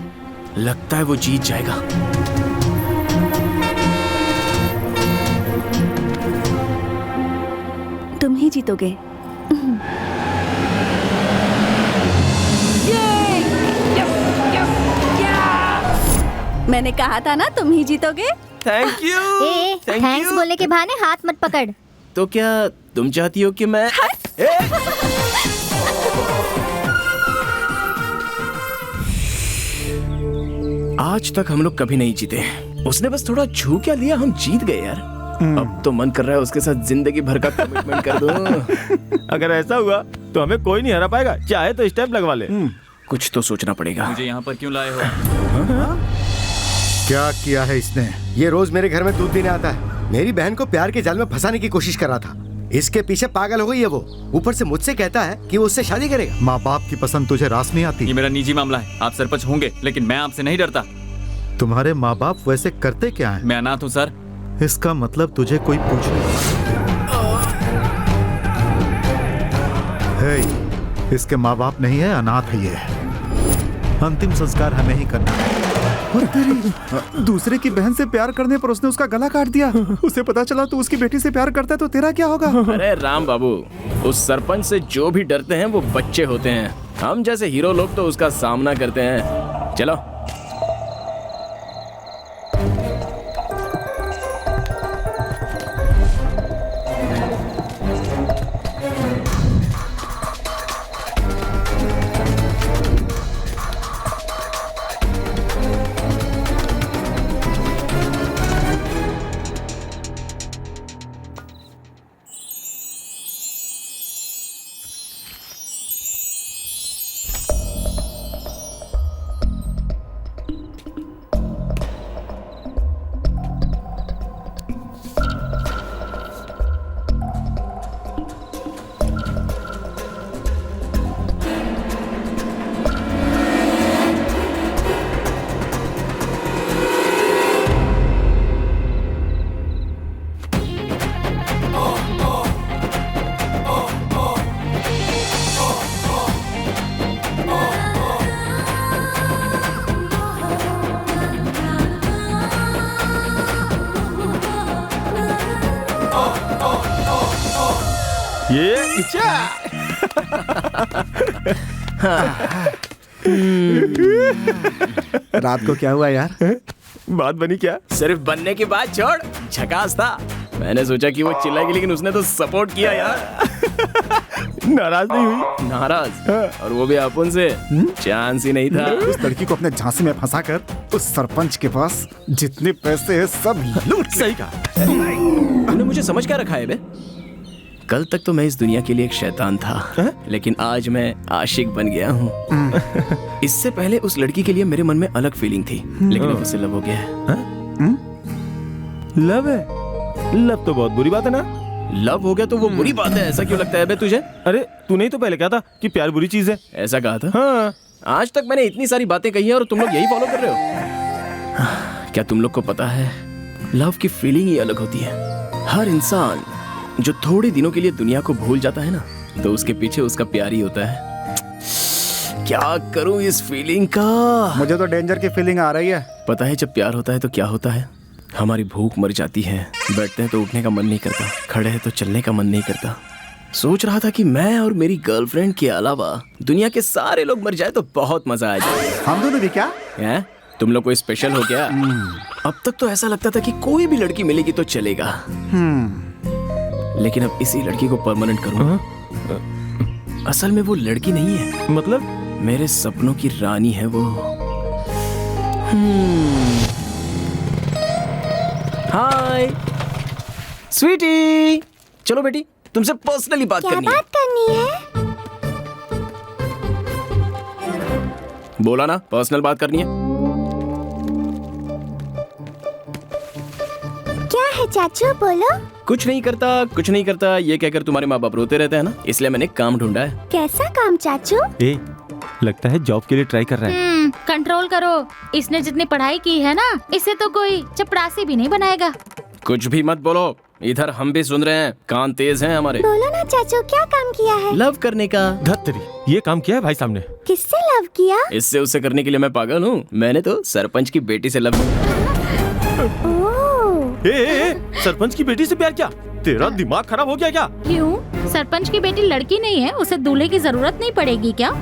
लगता है वो जीत जाएगा। तुम ही जीतोगे। मैंने कहा था ना, तुम ही जीतोगे। Thank you. थैंक्स बोलने के बहाने हाथ मत पकड़। तो क्या तुम चाहती हो कि मैं आज तक हम लोग कभी नहीं जीते, उसने बस थोड़ा छू क्या लिया, हम जीत गए यार। अब तो मन कर रहा है उसके साथ जिंदगी भर का कमिटमेंट कर दूं। अगर ऐसा हुआ तो हमें कोई नहीं हरा पाएगा, चाहे तो स्टैम्प लगवा ले। कुछ तो सोचना पड़ेगा। मुझे यहाँ पर क्यों लाए हो? क्या किया है इसने? ये रोज मेरे घर में दूध देने आता है। मेरी बहन को प्यार के जाल में फंसाने की कोशिश कर रहा था। इसके पीछे पागल हो गई है वो। ऊपर से मुझसे कहता है कि वो उससे शादी करेगा। माँ बाप की पसंद तुझे रास नहीं आती? ये मेरा निजी मामला है। आप सरपंच होंगे लेकिन मैं आपसे नहीं डरता। तुम्हारे माँ बाप वैसे करते क्या हैं? मैं अनाथ हूँ सर। इसका मतलब तुझे कोई पूछे। हे, इसके माँ बाप नहीं है, अनाथ है ये। अंतिम संस्कार हमें ही करना है। और तेरी दूसरे की बहन से प्यार करने पर उसने उसका गला काट दिया। उसे पता चला तू उसकी बेटी से प्यार करता है तो तेरा क्या होगा? अरे राम बाबू, उस सरपंच से जो भी डरते हैं वो बच्चे होते हैं। हम जैसे हीरो लोग तो उसका सामना करते हैं। चलो। ये इच्छा। रात को क्या हुआ यार? बात बनी क्या? सिर्फ बनने की बात छोड़, झकास था। मैंने सोचा कि वो चिल्लाएगी लेकिन उसने तो सपोर्ट किया यार। नाराज नहीं हुई? नाराज? और वो भी अपन से? चांस ही नहीं था। उस लड़की को अपने झांसे में फंसाकर उस सरपंच के पास जितने पैसे हैं सब लूट ले। सही कहा। तूने मुझे समझ क्या रखा है बे? कल तक तो मैं इस दुनिया के लिए एक शैतान था, लेकिन आज मैं आशिक बन गया हूँ। इससे पहले उस लड़की के लिए मेरे मन में अलग फीलिंग थी, लेकिन अब उससे लव हो गया है। लव है? लव तो बहुत बुरी बात है ना। लव हो गया तो वो बुरी बात है, ऐसा क्यों लगता है बे तुझे? अरे तूने ही तो पहले कहा था कि प्यार बुरी चीज है। ऐसा कहा था? हाँ। आज तक मैंने इतनी सारी बातें कही है और तुम लोग यही फॉलो कर रहे हो। क्या तुम लोग को पता है, लव की फीलिंग ही अलग होती है। हर इंसान जो थोड़े दिनों के लिए दुनिया को भूल जाता है ना, तो उसके पीछे उसका प्यार ही होता है। क्या करूं इस फीलिंग का? मुझे तो डेंजर की फीलिंग आ रही है। पता है जब प्यार होता है तो क्या होता है? हमारी भूख मर जाती है, बैठते हैं तो उठने का मन नहीं करता, खड़े हैं तो चलने का मन नहीं करता। सोच रहा था कि मैं और मेरी गर्लफ्रेंड के अलावा दुनिया के सारे लोग मर जाए तो बहुत मजा आ जाए। हम दोनों भी क्या? हैं? तुम लोग कोई स्पेशल हो क्या? अब तक तो ऐसा लगता था कि कोई भी लड़की मिलेगी तो चलेगा, लेकिन अब इसी लड़की को परमानेंट करूंगा। असल में वो लड़की नहीं है, मतलब मेरे सपनों की रानी है वो। हाय स्वीटी, चलो बेटी तुमसे पर्सनली बात करनी है। करनी है? बोला ना, पर्सनल बात करनी है। क्या है चाचू, बोलो। कुछ नहीं करता ये कहकर तुम्हारे माँ बाप रोते रहते हैं ना, इसलिए मैंने काम ढूंढा है। कैसा काम चाचू? ए, लगता है जॉब के लिए ट्राई कर रहा है। कंट्रोल करो। इसने जितनी पढ़ाई की है ना, इसे तो कोई चपरासी भी नहीं बनाएगा। कुछ भी मत बोलो, इधर हम भी सुन रहे हैं, कान तेज हैं हमारे। बोलो ना चाचू, क्या काम किया है? लव करने का। धत्तरी, ये काम किया है भाई साहब ने। किससे लव किया? इससे उसे करने के लिए मैं पागल हूँ? मैंने तो सरपंच की बेटी से लव। ए, सरपंच की बेटी से प्यार किया? तेरा दिमाग खराब हो गया क्या? क्यों? सरपंच की बेटी लड़की नहीं है, उसे दूल्हे की जरूरत नहीं पड़ेगी क्या?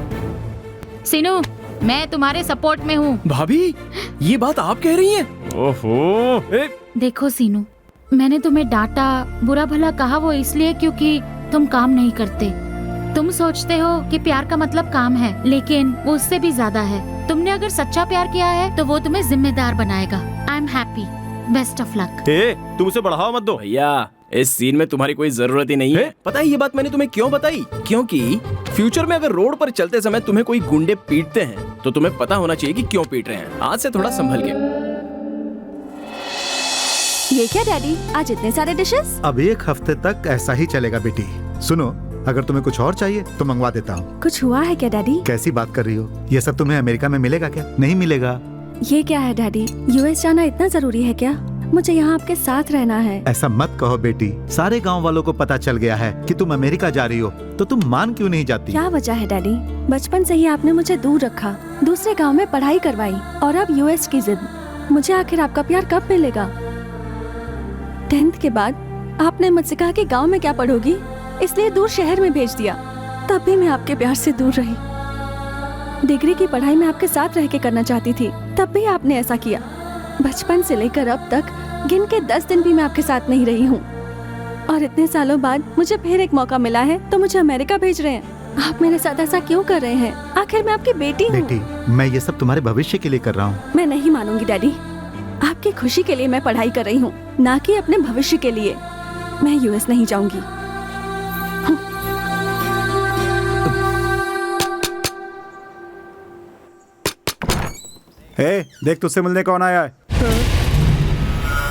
सीनू, मैं तुम्हारे सपोर्ट में हूँ। भाभी, ये बात आप कह रही हैं? ओहो। देखो सीनू, मैंने तुम्हें डांटा, बुरा भला कहा वो इसलिए क्योंकि तुम काम नहीं करते। तुम सोचते हो कि प्यार का मतलब काम है, लेकिन वो उससे भी ज्यादा है। तुमने अगर सच्चा प्यार किया है तो वो तुम्हें जिम्मेदार बनाएगा। I am am happy. Best of luck. ए, तुम उसे बढ़ावा मत दो। भैया इस सीन में तुम्हारी कोई जरूरत ही नहीं है। पता है ये बात मैंने तुम्हें क्यों बताई? क्योंकि फ्यूचर में अगर रोड पर चलते समय तुम्हें कोई गुंडे पीटते हैं तो तुम्हें पता होना चाहिए कि क्यों पीट रहे हैं। आज से थोड़ा संभल के। ये क्या डैडी, आज इतने सारे डिशेस? अब 1 हफ्ते तक ऐसा ही चलेगा बेटी। सुनो, अगर तुम्हें कुछ और चाहिए तो मंगवा देता हूँ। कुछ हुआ है क्या डैडी? कैसी बात कर रही हो? ये सब तुम्हें अमेरिका में मिलेगा क्या? नहीं मिलेगा। ये क्या है डैडी, यूएस जाना इतना जरूरी है क्या? मुझे यहाँ आपके साथ रहना है। ऐसा मत कहो बेटी, सारे गांव वालों को पता चल गया है कि तुम अमेरिका जा रही हो, तो तुम मान क्यों नहीं जाती? क्या वजह है डैडी? बचपन से ही आपने मुझे दूर रखा, दूसरे गांव में पढ़ाई करवाई, और अब यूएस की जिद। मुझे आखिर आपका प्यार कब मिलेगा? 10th के बाद आपने मुझसे कहा कि गांव में क्या पढ़ोगी, इसलिए दूर शहर में भेज दिया। तब भी मैं आपके प्यार से दूर रही। डिग्री की पढ़ाई मैं आपके साथ रह के करना चाहती थी, तब भी आपने ऐसा किया। बचपन से लेकर अब तक गिन के 10 दिन भी मैं आपके साथ नहीं रही हूँ, और इतने सालों बाद मुझे फिर एक मौका मिला है तो मुझे अमेरिका भेज रहे हैं। आप मेरे साथ ऐसा क्यों कर रहे हैं? आखिर मैं आपकी बेटी हूँ। बेटी, मैं ये सब तुम्हारे भविष्य के लिए कर रहा हूँ। मैं नहीं मानूंगी डैडी। आपकी खुशी के लिए मैं पढ़ाई कर रही हूँ, ना कि अपने भविष्य के लिए। मैं यूएस नहीं जाऊंगी। देख तुझसे मिलने कौन आया है।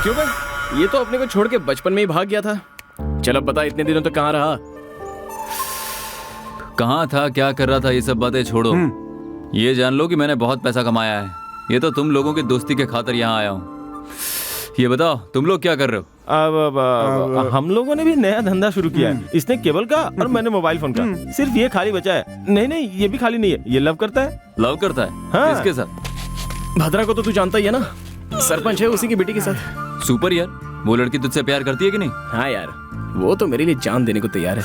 क्यों भाई? ये तो अपने को छोड़ के बचपन में ही भाग गया था। चल अब बता, इतने दिनों तक कहाँ रहा? कहाँ था, क्या कर रहा था, ये सब बातें छोड़ो। ये जान लो कि मैंने बहुत पैसा कमाया है। ये तो तुम लोगों की दोस्ती के खातिर यहाँ आया हूँ। ये बताओ तुम लोग क्या कर रहे हो? अब हम लोगों ने भी नया धंधा शुरू किया है। इसने केबल का और मैंने मोबाइल फोन का। सिर्फ ये खाली बचा है। नहीं, ये भी खाली नहीं है। ये लव करता है। लव करता है? हाँ। किसके साथ? भद्रा को तो तू जानता ही है ना, सरपंच है, उसी की बेटी के साथ। सुपर यार, वो लड़की तुझसे प्यार करती है कि नहीं? हाँ यार, वो तो मेरे लिए जान देने को तैयार है।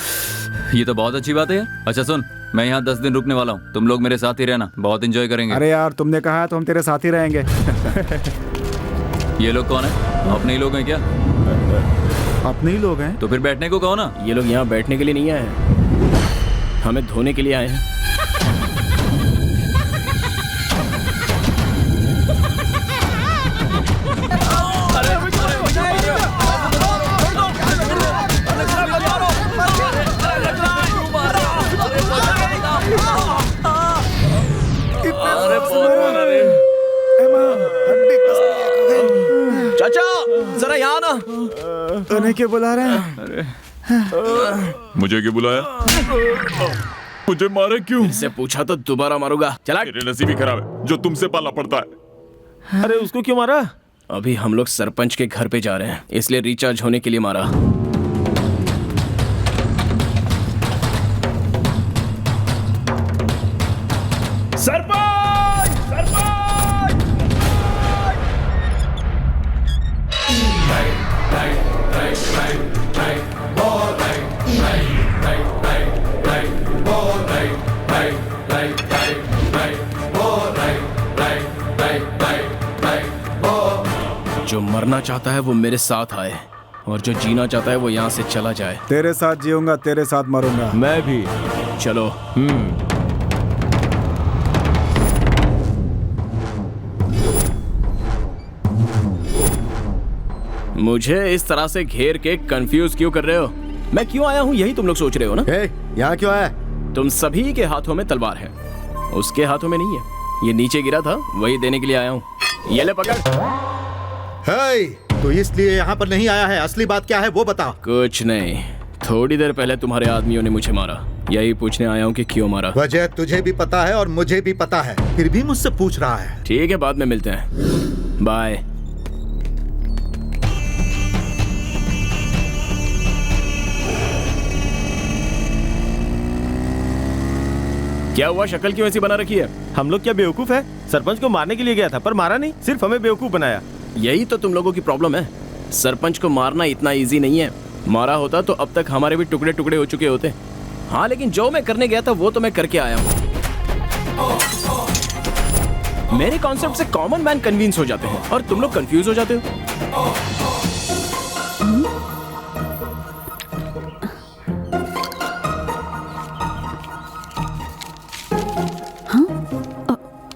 ये तो बहुत अच्छी बात है यार। अच्छा सुन, मैं यहाँ 10 दिन रुकने वाला हूँ, तुम लोग मेरे साथ ही रहना, बहुत एंजॉय करेंगे। अरे यार, तुमने कहा है तो हम तेरे साथ ही रहेंगे। ये लोग कौन है? अपने ही लोग हैं क्या? अपने ही लोग हैं। तो फिर बैठने को कहो ना। ये लोग यहाँ बैठने के लिए नहीं आए हैं, हमें धोने के लिए आए हैं। चाचा जरा यहाँ ना। उन्हें क्यों बुला रहे हैं? मुझे क्यों बुलाया? मुझे मारे क्यों? इससे पूछा तो दोबारा मारूंगा। चला। मेरे नसीब ही खराब है जो तुमसे पाला पड़ता है। अरे उसको क्यों मारा? अभी हम लोग सरपंच के घर पे जा रहे हैं, इसलिए रिचार्ज होने के लिए मारा। सरपंच! सरपंच! जो मरना चाहता है वो मेरे साथ आए, और जो जीना चाहता है वो यहाँ से चला जाए। तेरे साथ जीऊंगा, तेरे साथ मरूंगा। मैं भी। चलो। मुझे इस तरह से घेर के कंफ्यूज क्यों कर रहे हो? मैं क्यों आया हूँ यही तुम लोग सोच रहे हो ना? यहाँ क्यों आया? तुम सभी के हाथों में तलवार है, उसके हाथों में नहीं है। ये नीचे गिरा था, वही देने के लिए आया हूँ। ये ले पकड़। तो इसलिए यहाँ पर नहीं आया है, असली बात क्या है वो बता। कुछ नहीं, थोड़ी देर पहले तुम्हारे आदमियों ने मुझे मारा, यही पूछने आया हूँ कि क्यों मारा। वजह तुझे भी पता है और मुझे भी पता है, फिर भी मुझसे पूछ रहा है। ठीक है, बाद में मिलते हैं, बाय। क्या हुआ, शक्ल क्यों ऐसी बना रखी है? हम लोग क्या बेवकूफ है? सरपंच को मारने के लिए गया था पर मारा नहीं, सिर्फ हमें बेवकूफ बनाया। यही तो तुम लोगों की प्रॉब्लम है। सरपंच को मारना इतना इजी नहीं है। मारा होता तो अब तक हमारे भी टुकड़े टुकड़े हो चुके होते। हाँ, लेकिन जो मैं करने गया था वो तो मैं करके आया हूँ। मेरे कॉन्सेप्ट से कॉमन मैन कन्विंस हो जाते हैं और तुम लोग कंफ्यूज हो जाते हो।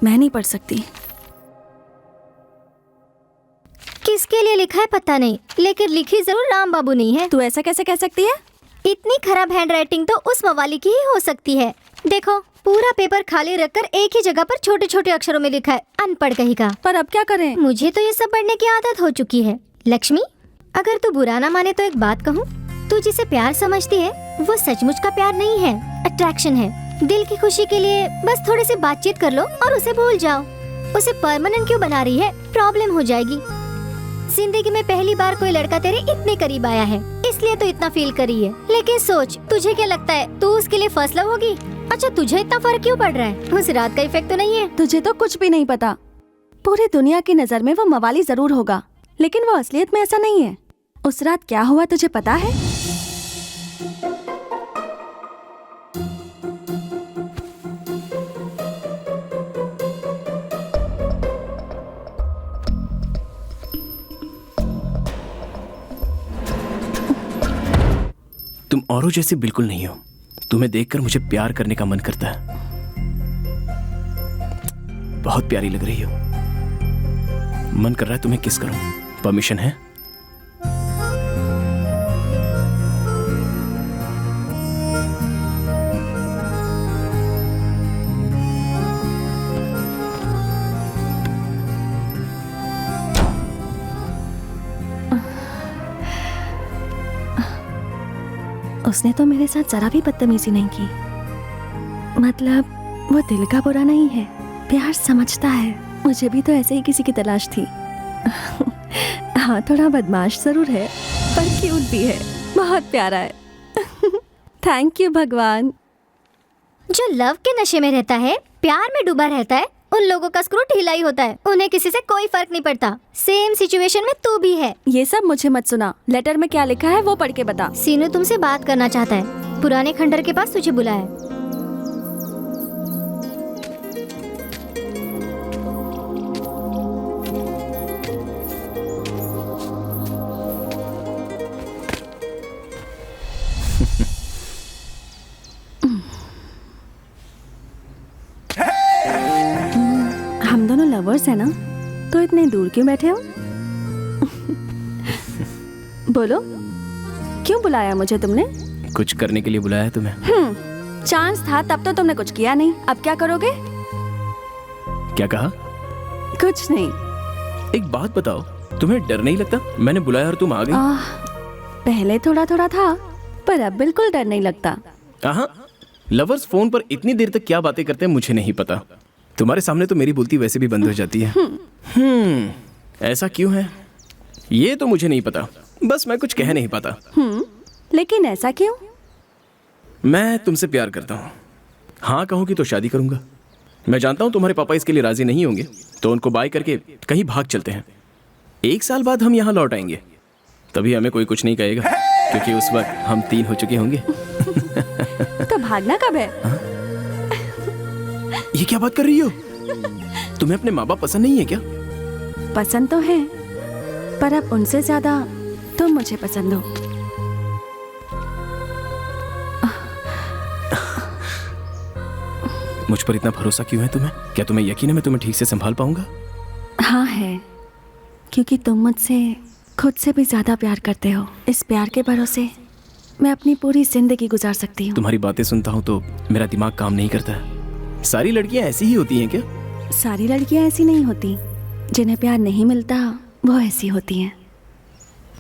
मैं नहीं पढ़ सकती। किसके लिए लिखा है पता नहीं, लेकिन लिखी जरूर राम बाबू नहीं है। तू ऐसा कैसे कह सकती है? इतनी खराब हैंड राइटिंग तो उस मवाली की ही हो सकती है। देखो, पूरा पेपर खाली रखकर एक ही जगह पर छोटे छोटे अक्षरों में लिखा है, अनपढ़ कहीं का। पर अब क्या करें? मुझे तो ये सब पढ़ने की आदत हो चुकी है। लक्ष्मी, अगर तू बुरा ना माने तो एक बात कहूँ, तू जिसे प्यार समझती है वो सचमुच का प्यार नहीं है, अट्रैक्शन है। दिल की खुशी के लिए बस थोड़ी सी बातचीत कर लो और उसे भूल जाओ। उसे परमानेंट क्यों बना रही है? प्रॉब्लम हो जाएगी। जिंदगी में पहली बार कोई लड़का तेरे इतने करीब आया है, इसलिए तो इतना फील कर रही है। लेकिन सोच, तुझे क्या लगता है तू उसके लिए फर्स्ट लव होगी? अच्छा, तुझे इतना फर्क क्यों पड़ रहा है? उस रात का इफेक्ट तो नहीं है? तुझे तो कुछ भी नहीं पता। पूरी दुनिया की नजर में वो मवाली जरूर होगा, लेकिन वो असलियत में ऐसा नहीं है। उस रात क्या हुआ तुझे पता है? तुम औरों जैसे बिल्कुल नहीं हो। तुम्हें देखकर मुझे प्यार करने का मन करता है। बहुत प्यारी लग रही हो। मन कर रहा है तुम्हें किस करूं। परमिशन है? उसने तो मेरे साथ जरा भी बदतमीजी नहीं की। मतलब वो दिल का बुरा नहीं है, प्यार समझता है। मुझे भी तो ऐसे ही किसी की तलाश थी। हाँ, थोड़ा बदमाश जरूर है, पर क्यूट भी है, बहुत प्यारा है। थैंक यू भगवान। जो लव के नशे में रहता है, प्यार में डूबा रहता है, उन लोगों का स्क्रू ढीला ही होता है। उन्हें किसी से कोई फर्क नहीं पड़ता। सेम सिचुएशन में तू भी है। ये सब मुझे मत सुना। लेटर में क्या लिखा है वो पढ़ के बता। सीनू तुमसे बात करना चाहता है। पुराने खंडर के पास तुझे बुलाया है। हम दोनों लवर्स हैं ना, तो इतने दूर क्यों बैठे हो? बोलो, क्यों बुलाया मुझे तुमने? कुछ करने के लिए बुलाया है तुम्हें। चांस था तब तो तुमने कुछ किया नहीं। अब क्या करोगे? क्या कहा? कुछ नहीं। एक बात बताओ, तुम्हें डर नहीं लगता? मैंने बुलाया और तुम आ गई। पहले थोड़ा थोड़ा था, पर अब बिल्कुल डर नहीं लगता। लवर्स फोन पर इतनी देर तक क्या बातें करते हैं मुझे नहीं पता। तुम्हारे सामने तो मेरी बोलती वैसे भी बंद हो जाती है। ऐसा क्यों है ये तो मुझे नहीं पता। बस मैं कुछ कह नहीं पाता। लेकिन ऐसा क्यों? मैं तुमसे प्यार करता हूँ। हाँ कहूँगी तो शादी करूंगा। मैं जानता हूँ तुम्हारे पापा इसके लिए राजी नहीं होंगे, तो उनको बाय करके कहीं भाग चलते हैं। 1 साल बाद हम यहाँ लौट आएंगे, तभी हमें कोई कुछ नहीं कहेगा, क्योंकि उस वक्त हम 3 हो चुके होंगे। तो भागना कब है? ये क्या बात कर रही हो? तुम्हें अपने माँ बाप पसंद नहीं है क्या? पसंद तो है, पर अब उनसे ज्यादा तुम मुझे पसंद हो। मुझ पर इतना भरोसा क्यों है तुम्हें? क्या तुम्हें यकीन है मैं तुम्हें ठीक से संभाल पाऊंगा? हाँ है, क्योंकि तुम मुझसे खुद से भी ज्यादा प्यार करते हो। इस प्यार के भरोसे मैं अपनी पूरी जिंदगी गुजार सकती हूँ। तुम्हारी बातें सुनता हूँ तो मेरा दिमाग काम नहीं करता है। सारी लड़कियाँ ऐसी ही होती हैं क्या? सारी लड़कियाँ ऐसी नहीं होती। जिन्हें प्यार नहीं मिलता वो ऐसी होती हैं।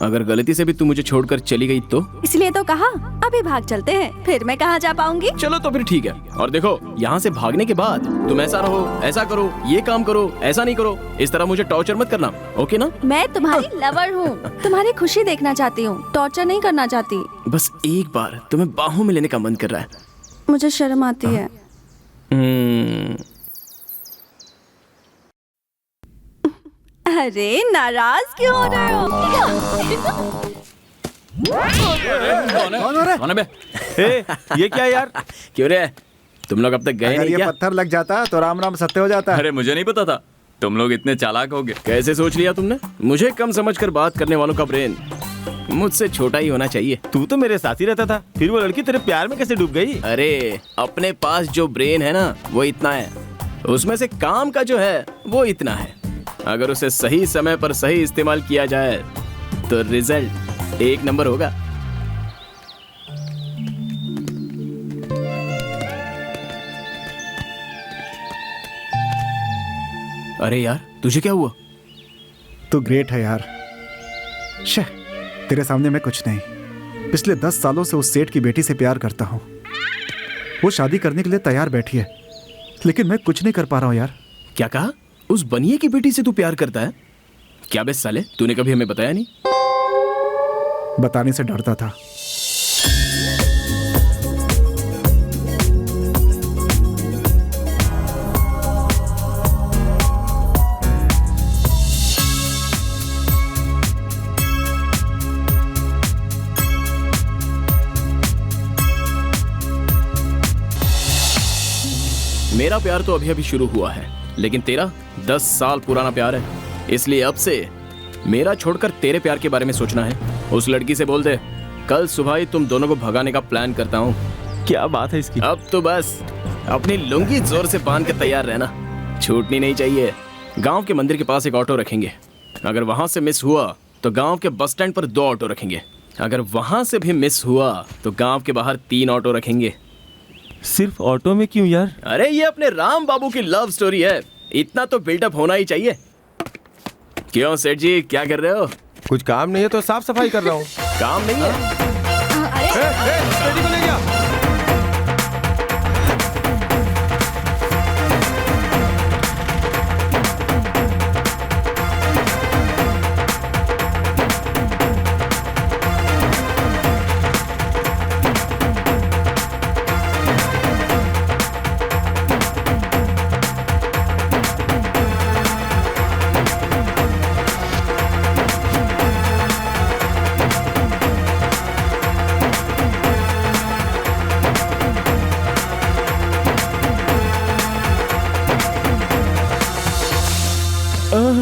अगर गलती से भी तुम मुझे छोड़कर चली गई तो? इसलिए तो कहा अभी भाग चलते हैं, फिर मैं कहाँ जा पाऊंगी। चलो तो फिर ठीक है। और देखो, यहाँ से भागने के बाद तुम ऐसा रहो, ऐसा करो, ये काम करो, ऐसा नहीं करो, इस तरह मुझे टॉर्चर मत करना, ओके ना? मैं तुम्हारी लवर हूँ, तुम्हारी खुशी देखना चाहती हूँ, टॉर्चर नहीं करना चाहती। बस एक बार तुम्हें बाहों में लेने का मन कर रहा है। मुझे शर्म आती है। अरे नाराज क्यों हो रहे हो? कौन है बे? ये क्या यार? क्यों रे? तुम लोग अब तक गए अगर नहीं ये क्या? पत्थर लग जाता तो राम राम सत्य हो जाता। अरे मुझे नहीं पता था तुम लोग इतने चालाक होगे। कैसे सोच लिया तुमने? मुझे कम समझकर बात करने वालों का ब्रेन मुझसे छोटा ही होना चाहिए। तू तो मेरे साथ ही रहता था, फिर वो लड़की तेरे प्यार में कैसे डूब गई? अरे अपने पास जो ब्रेन है ना वो इतना है, उसमें से काम का जो है वो इतना है। अगर उसे सही समय पर सही इस्तेमाल किया जाए तो रिजल्ट 1 नंबर होगा। अरे यार, तुझे क्या हुआ? तू ग्रेट है यार। शे, तेरे सामने मैं कुछ नहीं। पिछले 10 सालों से उस सेठ की बेटी से प्यार करता हूँ। वो शादी करने के लिए तैयार बैठी है, लेकिन मैं कुछ नहीं कर पा रहा हूँ यार। क्या कहा? उस बनिए की बेटी से तू प्यार करता है? क्या बे साले, तूने कभी हमें बताया नहीं? बताने से डरता था। मेरा प्यार तो अभी अभी शुरू हुआ है, लेकिन तेरा 10 साल पुराना प्यार है। इसलिए अब से मेरा छोड़कर तेरे प्यार के बारे में सोचना है। उस लड़की से बोल दे कल सुबह ही तुम दोनों को भगाने का प्लान करता हूँ। क्या बात है इसकी? अब तो बस अपनी लुंगी जोर से बांध के तैयार रहना, छूटनी नहीं चाहिए। गांव के मंदिर के पास एक ऑटो रखेंगे। अगर वहां से मिस हुआ तो गांव के बस स्टैंड पर 2 ऑटो रखेंगे। अगर वहां से भी मिस हुआ तो गांव के बाहर 3 ऑटो रखेंगे। सिर्फ ऑटो में क्यों यार? अरे ये अपने राम बाबू की लव स्टोरी है, इतना तो बिल्डअप होना ही चाहिए। क्यों सेठ जी, क्या कर रहे हो? कुछ काम नहीं है तो साफ सफाई कर रहा हूँ। काम नहीं है? को ले गया।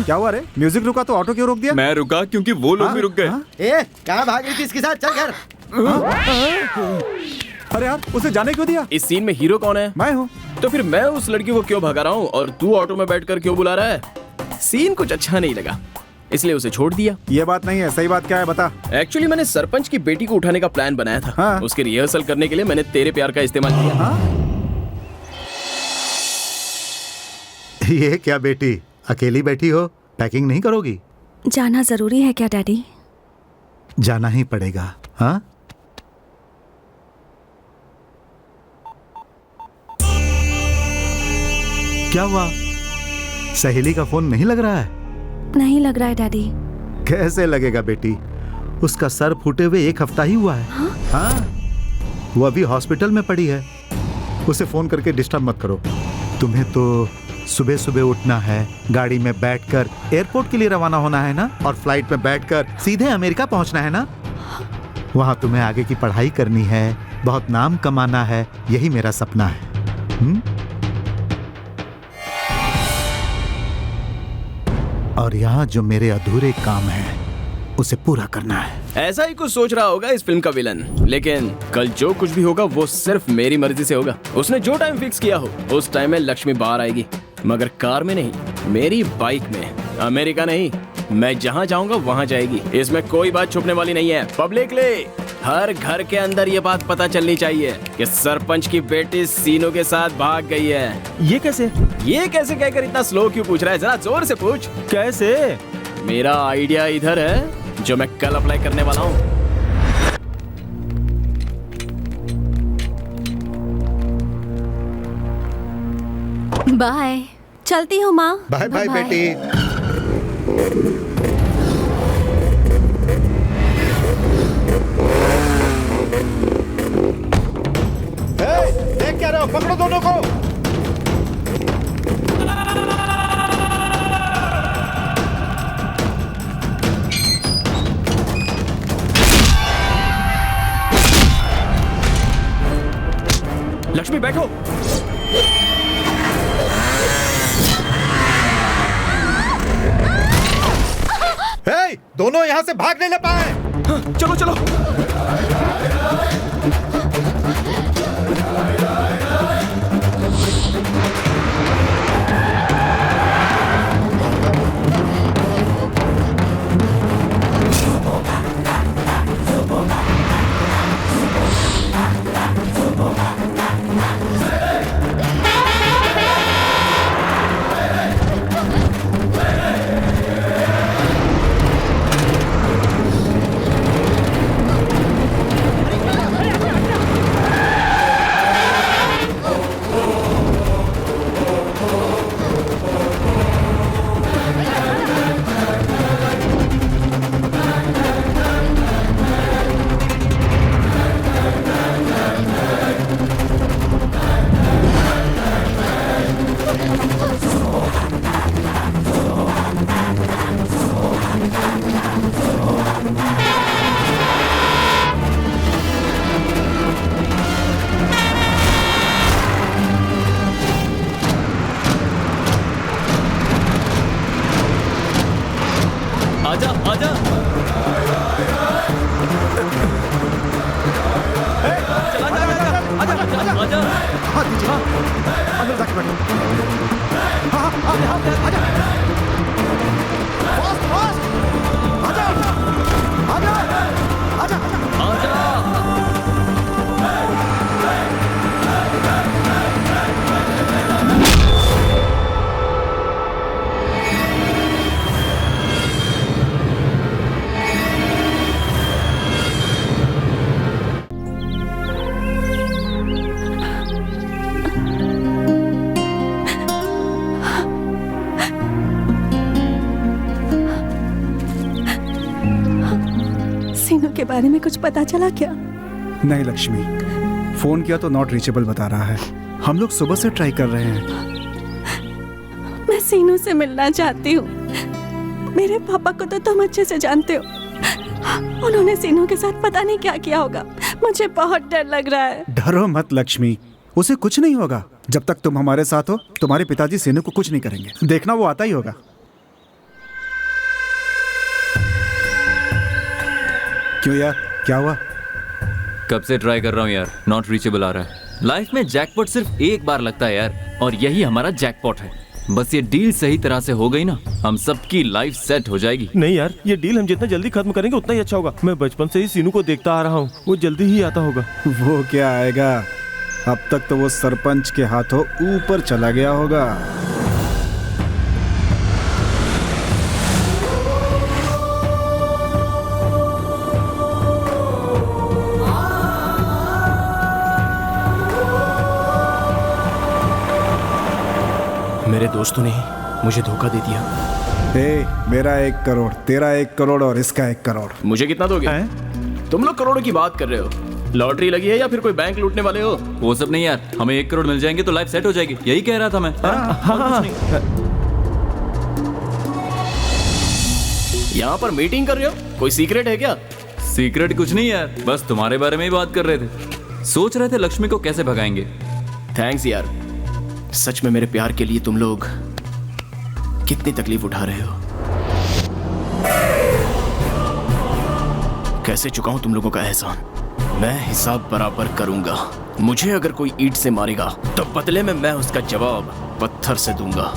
क्या हुआ रे? म्यूजिक रुका तो ऑटो क्यों रोक दिया? मैं रुका क्योंकि वो लोग भी रुक गए। ए, कहाँ भाग रही थी इसके साथ? चल घर। अरे यार, उसे जाने क्यों दिया? इस सीन में हीरो कौन है? मैं हूँ। तो फिर मैं उस लड़की को क्यों भगा रहा हूँ और तू ऑटो में बैठकर क्यों बुला रहा है? सीन कुछ अच्छा नहीं लगा, इसलिए उसे छोड़ दिया। ये बात नहीं है, सही बात क्या है बता। एक्चुअली मैंने सरपंच की बेटी को उठाने का प्लान बनाया था। हाँ। उसकी रिहर्सल करने के लिए मैंने तेरे प्यार का इस्तेमाल किया। हाँ? ये क्या बेटी, अकेली बैठी हो? पैकिंग नहीं करोगी? जाना जरूरी है क्या डैडी? जाना ही पड़ेगा। हाँ, क्या हुआ? सहेली का फोन नहीं लग रहा है? नहीं लग रहा है डैडी। कैसे लगेगा बेटी, उसका सर फूटे हुए 1 हफ्ता ही हुआ है। हाँ, वो अभी हॉस्पिटल में पड़ी है। उसे फोन करके डिस्टर्ब मत करो। तुम्हें तो सुबह सुबह उठना है, गाड़ी में बैठकर एयरपोर्ट के लिए रवाना होना है ना, और फ्लाइट में बैठकर सीधे अमेरिका पहुंचना है ना। वहां तुम्हें आगे की पढ़ाई करनी है, बहुत नाम कमाना है, यही मेरा सपना है। और यहाँ जो मेरे अधूरे काम है उसे पूरा करना है। ऐसा ही कुछ सोच रहा होगा इस फिल्म का विलन, लेकिन कल जो कुछ भी होगा वो सिर्फ मेरी मर्जी से होगा। उसने जो टाइम फिक्स किया हो उस टाइम में लक्ष्मी बाहर आएगी, मगर कार में नहीं, मेरी बाइक में। अमेरिका नहीं, मैं जहाँ जाऊंगा वहाँ जाएगी। इसमें कोई बात छुपने वाली नहीं है। पब्लिकली हर घर के अंदर ये बात पता चलनी चाहिए कि सरपंच की बेटी सीनू के साथ भाग गई है। ये कैसे? ये कैसे कहकर इतना स्लो क्यों पूछ रहा है? जरा जोर से पूछ। कैसे? मेरा आइडिया इधर है जो मैं कल अप्लाई करने वाला हूँ। बाय। चलती हूँ माँ। बाय बाय बेटी। देख क्या रहे हो? पकड़ो दोनों को। लक्ष्मी बैठो। दोनों यहाँ से भाग नहीं ले पाए। हाँ, चलो चलो। आजा। हाँ दीजिए, अंदर जाके बैठो। हाँ हाँ, आजा। फास्ट फास्ट, आजा आजा आजा आजा। सीनू के बारे में कुछ पता चला क्या? नहीं लक्ष्मी, फोन किया तो नॉट रीचेबल बता रहा है। हम लोग सुबह से ट्राई कर रहे हैं। मैं सीनू से मिलना चाहती हूँ। मेरे पापा को तो तुम अच्छे से जानते हो। उन्होंने सीनू के साथ पता नहीं क्या किया होगा। मुझे बहुत डर लग रहा है। डरो मत लक्ष्मी, उसे कुछ नहीं होगा। जब तक तुम हमारे साथ हो, तुम्हारे पिताजी सीनू को कुछ नहीं करेंगे। देखना, वो आता ही होगा। क्यों यार, क्या हुआ? कब से ट्राई कर रहा हूँ यार, नॉट रीचेबल आ रहा है। लाइफ में जैकपॉट सिर्फ एक बार लगता है यार, और यही हमारा जैकपॉट है। बस ये डील सही तरह से हो गई ना, हम सबकी लाइफ सेट हो जाएगी। नहीं यार, ये डील हम जितना जल्दी खत्म करेंगे उतना ही अच्छा होगा। मैं बचपन से ही सीनू को देखता आ रहा हूँ, वो जल्दी ही आता होगा। वो क्या आएगा, अब तक तो वो सरपंच के हाथों ऊपर चला गया होगा। मेरे दोस्तों ने मुझे धोखा दे दिया। मेरा 1 करोड़, तेरा 1 करोड़ और इसका 1 करोड़। मुझे कितना दोगे? तुम लोग करोड़ों की बात कर रहे हो। लॉटरी लगी है या फिर कोई बैंक लूटने वाले हो? वो सब नहीं यार, हमें 1 करोड़ मिल जाएंगे तो लाइफ सेट हो जाएगी, यही कह रहा था मैं। यहाँ पर मीटिंग कर रहे हो, कोई सीक्रेट है क्या? सीक्रेट कुछ नहीं यार, बस तुम्हारे बारे में ही बात कर रहे थे। सोच रहे थे लक्ष्मी को कैसे भगाएंगे। थैंक्स यार, सच में मेरे प्यार के लिए तुम लोग कितनी तकलीफ उठा रहे हो। कैसे चुकाऊं तुम लोगों का एहसान? मैं हिसाब बराबर करूंगा। मुझे अगर कोई ईंट से मारेगा तो बदले में मैं उसका जवाब पत्थर से दूंगा।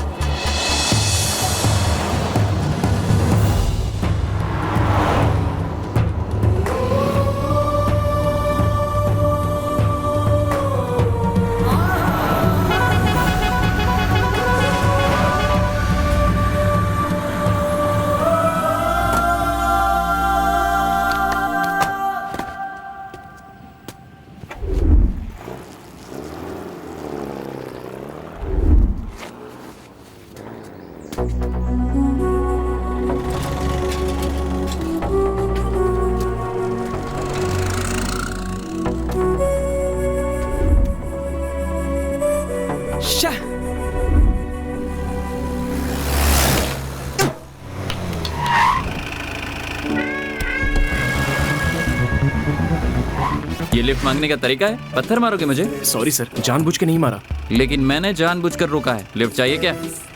ये लिफ्ट मांगने का तरीका है? पत्थर मारोगे मुझे? सॉरी सर, जानबूझ के नहीं मारा। लेकिन मैंने जानबूझकर रोका है। लिफ्ट चाहिए क्या?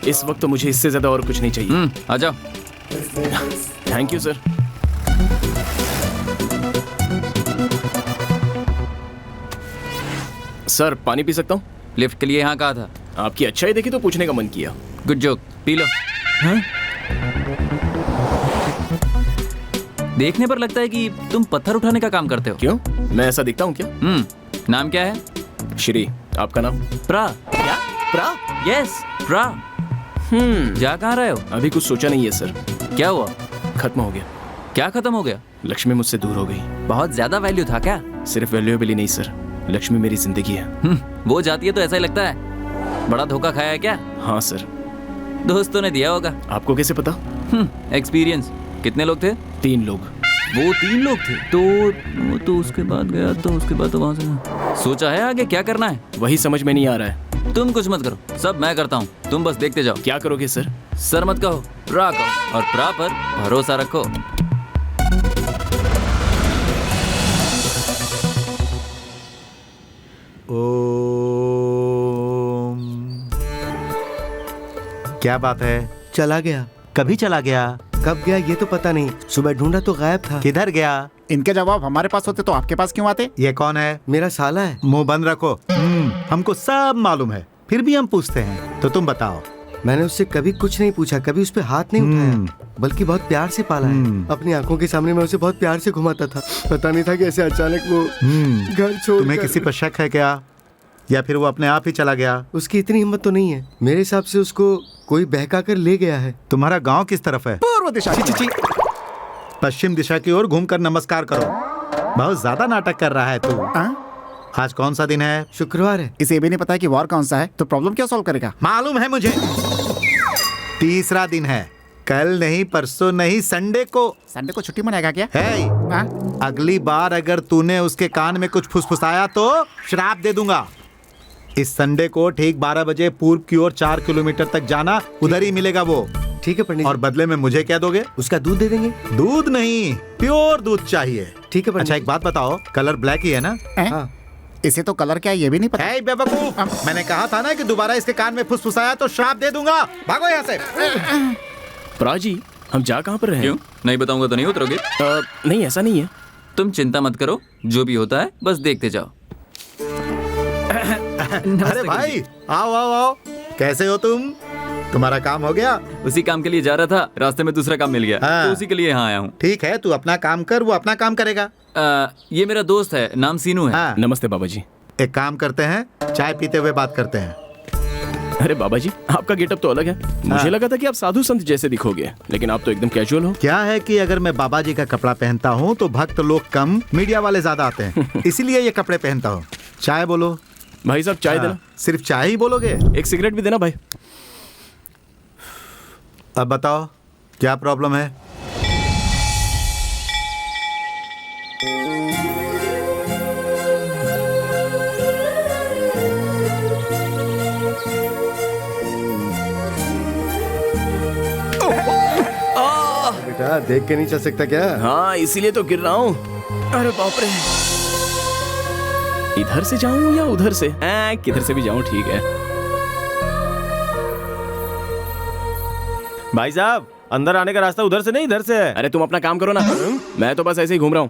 इस वक्त तो मुझे इससे ज्यादा और कुछ नहीं चाहिए। आ जाओ। Thank you sir. सर पानी पी सकता हूँ? लिफ्ट के लिए यहाँ कहा था। आपकी अच्छाई देखी तो पूछने का मन किया। Good joke, P low. हाँ? देखने पर लगता है कि तुम पत्थर उठाने का काम करते हो। क्यों, मैं ऐसा दिखता हूँ क्या? नाम क्या है? श्री, आपका नाम? प्रा। क्या? प्रा? यस, प्रा। जा कहाँ रहे हो? अभी कुछ सोचा नहीं है सर। क्या हुआ? खत्म हो गया। क्या खत्म हो गया? लक्ष्मी मुझसे दूर हो गई। बहुत ज्यादा वैल्यू था क्या? सिर्फ वैल्यूएबल ही नहीं सर, लक्ष्मी मेरी जिंदगी है। वो जाती है तो ऐसा ही लगता है। बड़ा धोखा खाया है क्या? हाँ सर। दोस्तों ने दिया होगा। आपको कैसे पता? एक्सपीरियंस। कितने लोग थे? 3 लोग। वो 3 लोग थे तो उसके बाद गया तो उसके बाद तो वहां से सोचा है आगे क्या करना है? वही समझ में नहीं आ रहा है। तुम कुछ मत करो, सब मैं करता हूँ, तुम बस देखते जाओ। क्या करोगे सर? सर मत कहो, प्रा कहो, और प्रा पर भरोसा रखो। क्या बात है? चला गया। कभी चला गया? कब गया ये तो पता नहीं। सुबह ढूंढा तो गायब था। किधर गया? इनके जवाब हमारे पास होते तो आपके पास क्यों आते? ये कौन है? मेरा साला है। मुंह बंद रखो। हमको सब मालूम है, फिर भी हम पूछते हैं, तो तुम बताओ। मैंने उससे कभी कुछ नहीं पूछा, कभी उस पे हाथ नहीं उठाया, बल्कि बहुत प्यार से पाला है। अपनी आंखों के सामने मैं उसे बहुत प्यार से घुमाता था। पता नहीं था कि ऐसे अचानक वो घर छोड़। तुम्हें किसी पर शक है क्या, या फिर वो अपने आप ही चला गया? उसकी इतनी हिम्मत तो नहीं है। मेरे हिसाब से उसको कोई बहका कर ले गया है। तुम्हारा गांव किस तरफ है? पूर्व दिशा की ची, ची, पश्चिम दिशा की ओर घूमकर नमस्कार करो। बहुत ज्यादा नाटक कर रहा है तू। आज कौन सा दिन है? शुक्रवार है। इसे भी नहीं पता है कि वार कौन सा है, तो प्रॉब्लम क्या सॉल्व करेगा? मालूम है मुझे। तीसरा दिन है, कल नहीं, परसों नहीं, संडे को। संडे को छुट्टी मनाएगा क्या? है, अगली बार अगर तूने उसके कान में कुछ फुसफुसाया तो श्राप दे दूंगा। इस संडे को ठीक 12 बजे पूर्व की ओर 4 किलोमीटर तक जाना, उधर ही मिलेगा वो। ठीक है पंडित। और बदले में मुझे क्या दोगे? उसका दूध दे देंगे। दूध नहीं, प्योर दूध चाहिए। ठीक है पंडित। अच्छा एक बात बताओ, कलर ब्लैक ही है ना? हाँ। इसे तो कलर क्या है ये भी नहीं पता। है बेवकूफ, मैंने कहा था ना कि दोबारा इसके कान में फुसफुसाया तो श्राप दे दूंगा। भागो यहाँ से। प्राजी, हम जा कहाँ पर रहे? क्यों? नहीं बताऊंगा तो नहीं उतरोगे? नहीं, ऐसा नहीं है। तुम चिंता मत करो, जो भी होता है बस देखते जाओ। अरे भाई, आओ आओ आओ। कैसे हो तुम? तुम्हारा काम हो गया? उसी काम के लिए जा रहा था, रास्ते में दूसरा काम मिल गया। हाँ। तो उसी के लिए यहाँ आया हूँ। ठीक है, तू अपना काम कर, वो अपना काम करेगा। ये मेरा दोस्त है, नाम सीनू है। हाँ। नमस्ते बाबा जी। एक काम करते हैं, चाय पीते हुए बात करते हैं। अरे बाबा जी, आपका गेटअप तो अलग है। मुझे लगा था कि आप साधु संत जैसे दिखोगे, लेकिन आप तो एकदम कैजुअल हो। क्या है कि अगर मैं बाबा जी का कपड़ा पहनता हूँ तो भक्त लोग कम, मीडिया वाले ज्यादा आते हैं, इसीलिए ये कपड़े पहनता हूँ। चाय बोलो। भाई साहब चाय देना। सिर्फ चाय ही बोलोगे? एक सिगरेट भी देना भाई। अब बताओ क्या प्रॉब्लम है? बेटा देख के नहीं चल सकता क्या? हाँ, इसीलिए तो गिर रहा हूँ। अरे बाप रे, इधर से जाऊं या उधर से? किधर से भी जाऊं ठीक है। भाई साहब, अंदर आने का रास्ता उधर से नहीं, इधर से है। अरे तुम अपना काम करो ना, मैं तो बस ऐसे ही घूम रहा हूँ।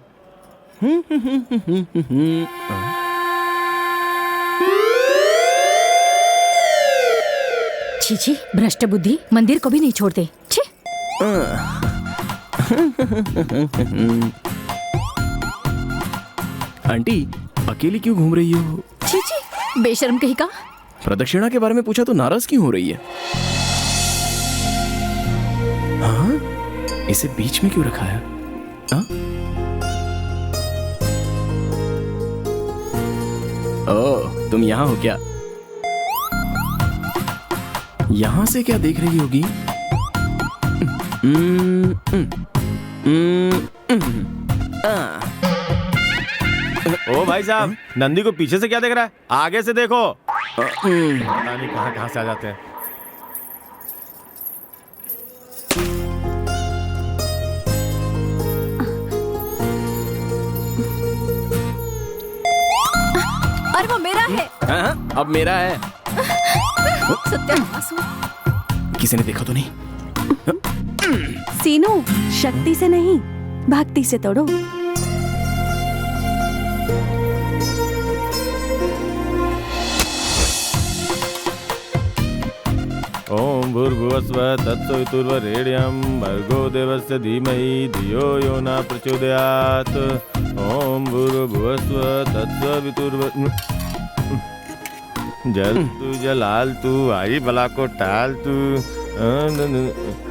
छी छी, भ्रष्ट बुद्धि, मंदिर को भी नहीं छोड़ते। छी। आंटी, अकेली क्यों घूम रही हो? छी छी, बेशर्म कहीं का। प्रदक्षिणा के बारे में पूछा तो नाराज क्यों हो रही है? हाँ? इसे बीच में क्यों रखा है? हाँ? ओह, तुम यहाँ हो क्या? यहाँ से क्या देख रही होगी? ओ भाई साहब, नंदी को पीछे से क्या देख रहा है? आगे से देखो। पता नहीं कहाँ से आ जाते हैं। अरे वो मेरा है। हाँ, अब मेरा है। सत्यानाश हो। किसी ने देखा तो नहीं? सीनू, शक्ति से नहीं, भक्ति से तोड़ो। ओम भूर्भुवस्वः तत्सवितुर्वरेण्यं भर्गो देवस्य धीमहि धियो यो न प्रचोदयात्। ओम भूर्भुवस्वः तत्सवितुर्व जल तू जलाल तू आई बला को टाल तू।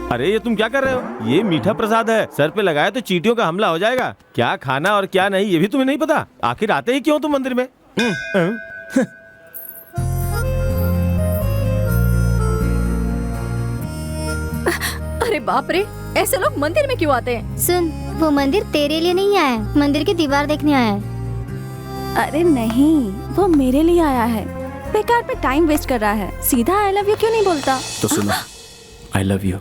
अरे ये तुम क्या कर रहे हो? ये मीठा प्रसाद है, सर पे लगाया तो चींटियों का हमला हो जाएगा। क्या खाना और क्या नहीं ये भी तुम्हें नहीं पता। आखिर आते ही क्यों तुम मंदिर में? अरे बाप रे, ऐसे लोग मंदिर में क्यों आते हैं? सुन, वो मंदिर तेरे लिए नहीं आया है, मंदिर की दीवार देखने आया है। अरे नहीं, वो मेरे लिए आया है। बेकार पे टाइम वेस्ट कर रहा है। सीधा आई लव यू क्यों नहीं बोलता? तो सुनो, I love you.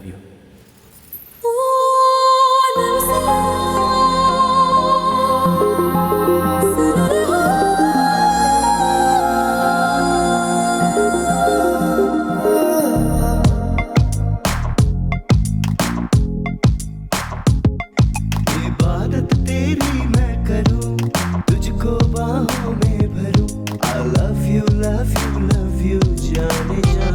love you जाने जा।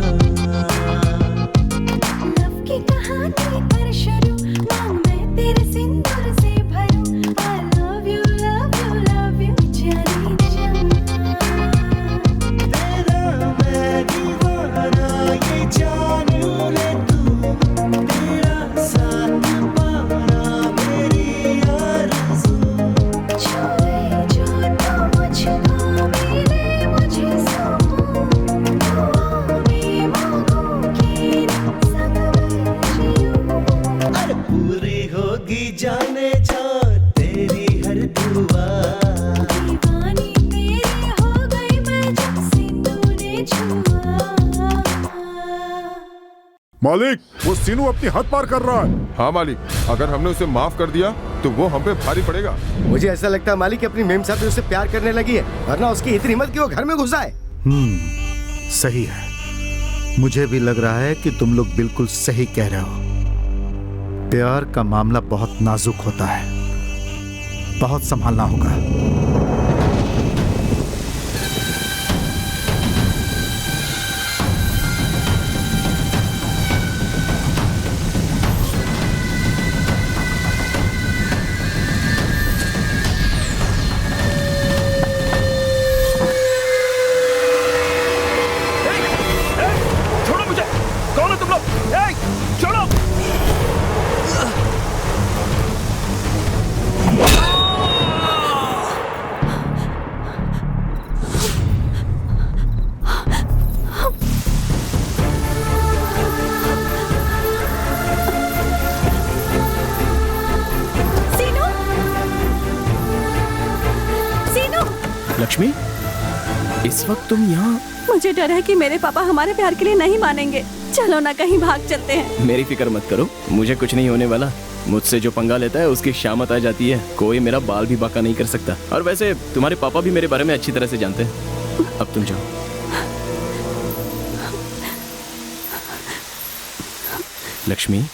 लव की कहानी पर शुरू मांग मैं तेरे सिंदूर से भरूं। I love you जाने जा। तेरा मैं दीवाना ये जान ले तू, तेरा साथ पाना मेरी आरज़ू। छुए जो तो मुझको मिले मुझे सुकून, दुआ में मांगूं कि संग मैं जीऊं। अरे पूरी होगी जाने जा तेरी हर दुआ। दीवानी तेरी हो गई मैं जब से तूने छुआ। मालिक, वो सीनू अपनी हद पार कर रहा है। हाँ मालिक, अगर हमने उसे माफ कर दिया तो वो हम पे भारी पड़ेगा। मुझे ऐसा लगता है मालिक अपनी मेम साहब उससे प्यार करने लगी है, वरना उसकी इतनी हिम्मत कि वो घर में घुस आए। सही है। मुझे भी लग रहा है कि तुम लोग बिल्कुल सही कह रहे हो। प्यार का मामला बहुत नाजुक होता है, बहुत संभालना होगा। छोड़ो मुझे, कौन हो तुम लोग? छोड़ो। सीनू, सीनू, लक्ष्मी, इस वक्त तुम यहाँ? मुझे डर है कि मेरे पापा हमारे प्यार के लिए नहीं मानेंगे। चलो ना कहीं भाग चलते हैं। मेरी फिक्र मत करो, मुझे कुछ नहीं होने वाला। मुझसे जो पंगा लेता है उसकी शामत आ जाती है, कोई मेरा बाल भी बाका नहीं कर सकता। और वैसे तुम्हारे पापा भी मेरे बारे में अच्छी तरह से जानते हैं। अब तुम जाओ। लक्ष्मी,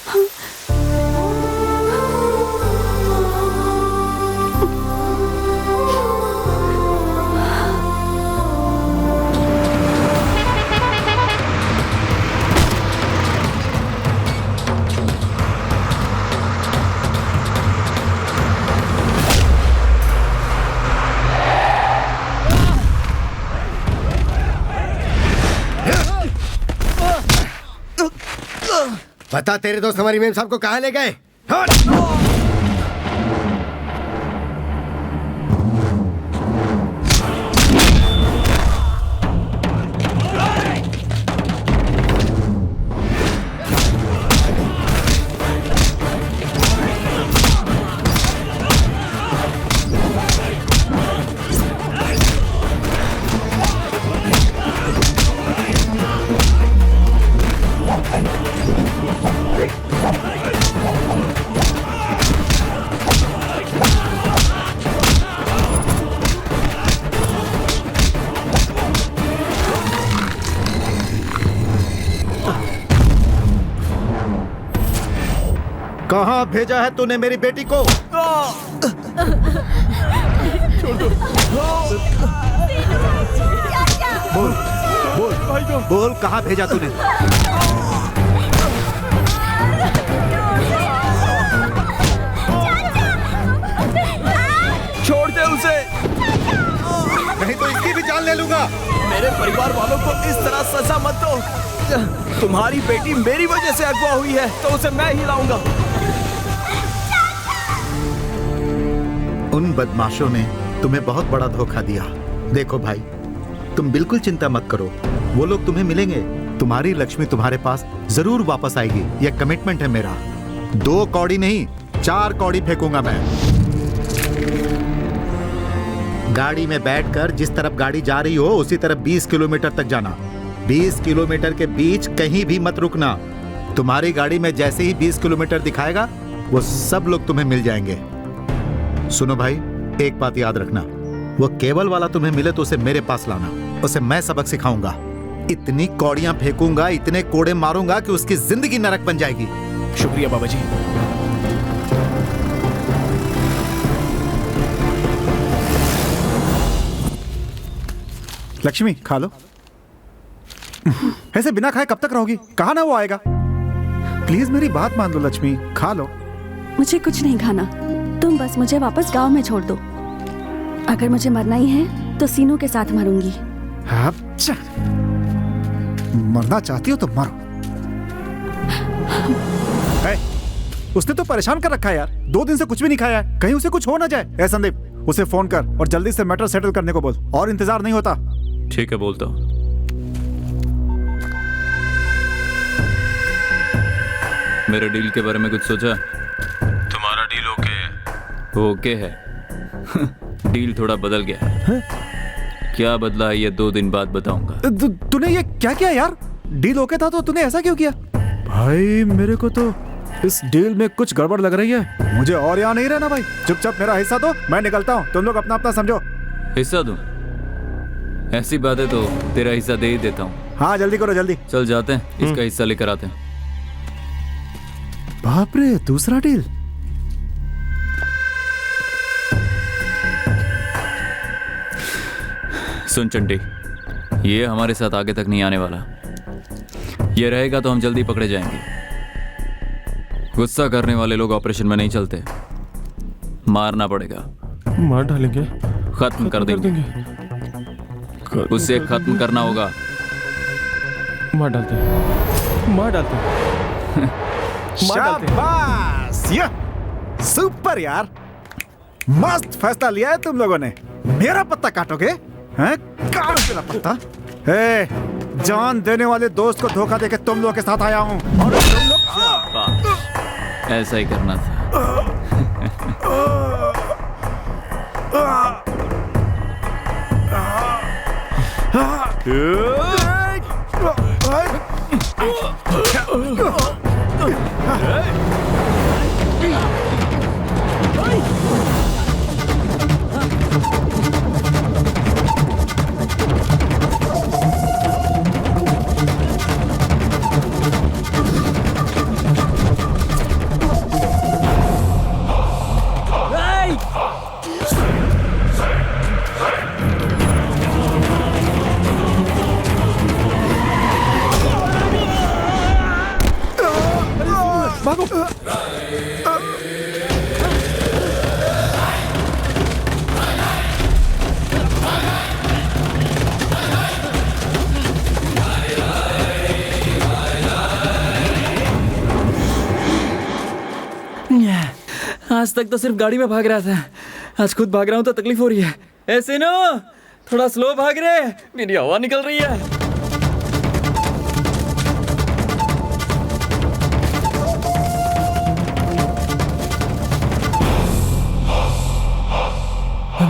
बता तेरे दोस्त हमारी मेम साहब को कहाँ ले गए? कहाँ भेजा है तूने मेरी बेटी को? बोल बोल बोल, कहाँ भेजा तूने? छोड़ दे उसे। नहीं तो इसकी भी जान ले लूंगा। मेरे परिवार वालों को इस तरह सजा मत दो। तुम्हारी बेटी मेरी वजह से अगवा हुई है तो उसे मैं ही लाऊंगा। उन बदमाशों ने तुम्हें बहुत बड़ा धोखा दिया। देखो भाई, तुम बिल्कुल चिंता मत करो, वो लोग तुम्हें मिलेंगे। तुम्हारी लक्ष्मी तुम्हारे पास जरूर वापस आएगी, यह कमिटमेंट है मेरा। 2 कौड़ी नहीं, 4 कौड़ी फेंकूंगा मैं। गाड़ी में बैठकर जिस तरफ गाड़ी जा रही हो उसी तरफ 20 किलोमीटर तक जाना। 20 किलोमीटर के बीच कहीं भी मत रुकना। तुम्हारी गाड़ी में जैसे ही 20 किलोमीटर दिखाएगा वो सब लोग तुम्हें मिल जाएंगे। सुनो भाई, एक बात याद रखना, वो केबल वाला तुम्हें मिले तो उसे मेरे पास लाना, उसे मैं सबक सिखाऊंगा। इतनी कौड़ियां फेंकूंगा, इतने कोड़े मारूंगा कि उसकी जिंदगी नरक बन जाएगी। शुक्रिया बाबा जी। लक्ष्मी खा लो। ऐसे बिना खाए कब तक रहोगी? कहा ना वो आएगा। प्लीज मेरी बात मान लो लक्ष्मी, खा लो। मुझे कुछ नहीं खाना, तुम बस मुझे वापस गांव में छोड़ दो। अगर मुझे मरना ही है तो सीनू के साथ मरूंगी। अच्छा, मरना चाहती हो तो मरो। उसने तो परेशान कर रखा है यार, 2 दिन से कुछ भी नहीं खाया है। कहीं उसे कुछ हो ना जाए। ए संदीप, उसे फोन कर और जल्दी से मैटर सेटल करने को बोल, और इंतजार नहीं होता। ठीक है, बोलता हूँ। मेरे डील के बारे में कुछ सोचा? तुम्हारा डील ओके है। डील थोड़ा बदल गया है। क्या बदला है ये 2 दिन बाद बताऊंगा। तूने ये क्या किया यार? डील ओके था तो तूने ऐसा क्यों किया? भाई मेरे को तो इस डील में कुछ गड़बड़ लग रही है। मुझे और यहाँ नहीं रहना भाई। चुपचाप मेरा हिस्सा दो, मैं निकलता हूँ। तुम लोग अपना अपना समझो। हिस्सा दूं? ऐसी बात है तो तेरा हिस्सा दे ही देता हूँ। हाँ जल्दी करो, जल्दी। चल जाते हैं, इसका हिस्सा लेकर आते हैं। बाप रे, दूसरा डील। सुन चंटी, ये हमारे साथ आगे तक नहीं आने वाला। ये रहेगा तो हम जल्दी पकड़े जाएंगे। गुस्सा करने वाले लोग ऑपरेशन में नहीं चलते, मारना पड़ेगा। मार डालेंगे, खत्म कर देंगे। उसे खत्म करना होगा। मार डालते हैं, मार डालते हैं। शाबाश, ये सुपर यार, मस्त फैसला लिया है तुम लोगों ने। मेरा पत्ता काटोगे? हैं? काट मेरा पत्ता। ए, जान देने वाले दोस्त को धोखा देके तुम लोगों के साथ आया हूँ, और तुम लोग ऐसा ही करना था। आज तक तो सिर्फ गाड़ी में भाग रहा था, आज खुद भाग रहा हूँ तो तकलीफ हो रही है। ऐसे ना, थोड़ा स्लो भाग रहे, मेरी हवा निकल रही है।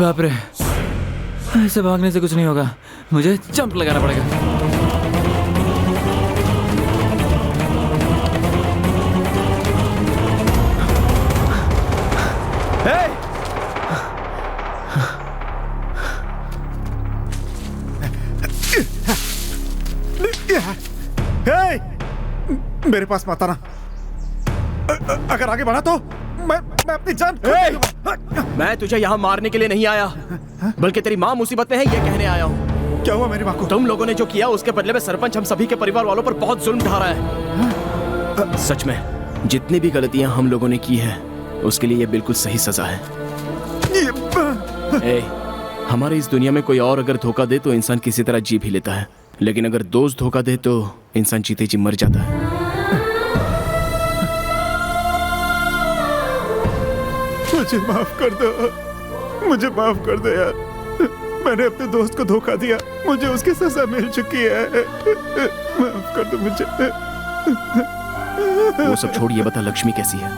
बाप रे, ऐसे भागने से कुछ नहीं होगा, मुझे जंप लगाना पड़ेगा। मेरे पास मत आना। अगर आगे बढ़ा तो मैं अपनी जान मैं तुझे यहाँ मारने के लिए नहीं आया, बल्कि तेरी माँ मुसीबत में है ये कहने आया हूँ। क्या हुआ मेरी माँ को? तुम लोगों ने जो किया उसके बदले में सरपंच हम सभी के परिवार वालों पर बहुत जुल्म ढा रहा है। सच में जितनी भी गलतियां हम लोगों ने की है उसके लिए ये बिल्कुल सही सजा है। हमारे इस दुनिया में कोई और अगर धोखा दे तो इंसान किसी तरह जी भी लेता है, लेकिन अगर दोस्त धोखा दे तो इंसान जीते जी मर जाता है। मुझे माफ कर दो, मुझे माफ कर दो यार। मैंने अपने दोस्त को धोखा दिया, मुझे उसकी सजा मिल चुकी है। माफ कर दो मुझे। वो सब छोड़िए, बता लक्ष्मी कैसी है?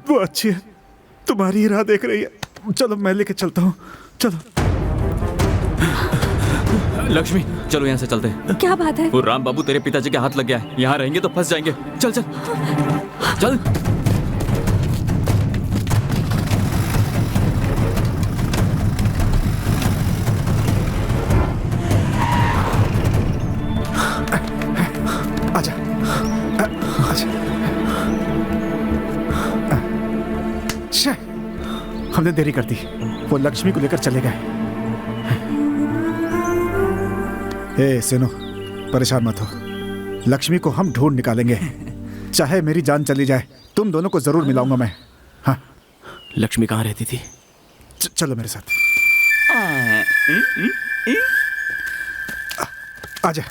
वो अच्छी है, तुम्हारी राह देख रही है। चलो मैं लेके चलता हूँ, चलो। लक्ष्मी चलो यहाँ से चलते हैं। क्या बात है? वो राम बाबू तेरे पिताजी के हाथ लग गया है, यहाँ रहेंगे तो फंस जाएंगे। चल चल चल। आजा, हमने देरी कर दी, वो लक्ष्मी को लेकर चले गए। हे सिनो, परेशान मत हो। लक्ष्मी को हम ढूंढ निकालेंगे, चाहे मेरी जान चली जाए। तुम दोनों को जरूर मिलाऊंगा मैं। हाँ, लक्ष्मी कहाँ रहती थी? चलो मेरे साथ। आजा,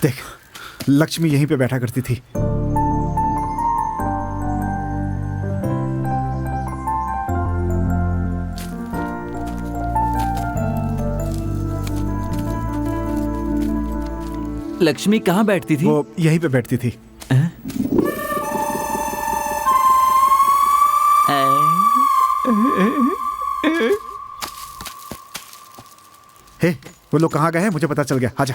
देख लक्ष्मी यहीं पे बैठा करती थी। लक्ष्मी कहाँ बैठती थी? वो यहीं पे बैठती थी। हे, वो लोग कहाँ गए हैं मुझे पता चल गया। आजा।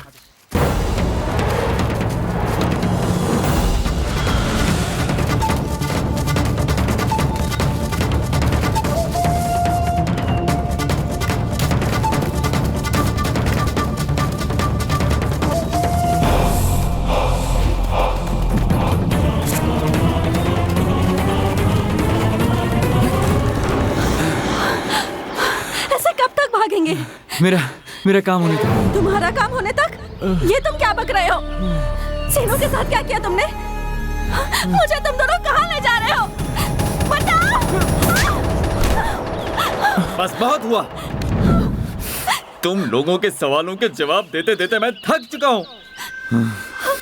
ऐसे कब तक भागेंगे? मेरा काम होने तक। तुम्हारा काम होने तक? ये तुम क्या बक रहे हो? सीनू के साथ क्या किया तुमने? मुझे तुम दोनों कहाँ ले जा रहे हो? बताओ! बस बहुत हुआ। तुम लोगों के सवालों के जवाब देते देते मैं थक चुका हूँ।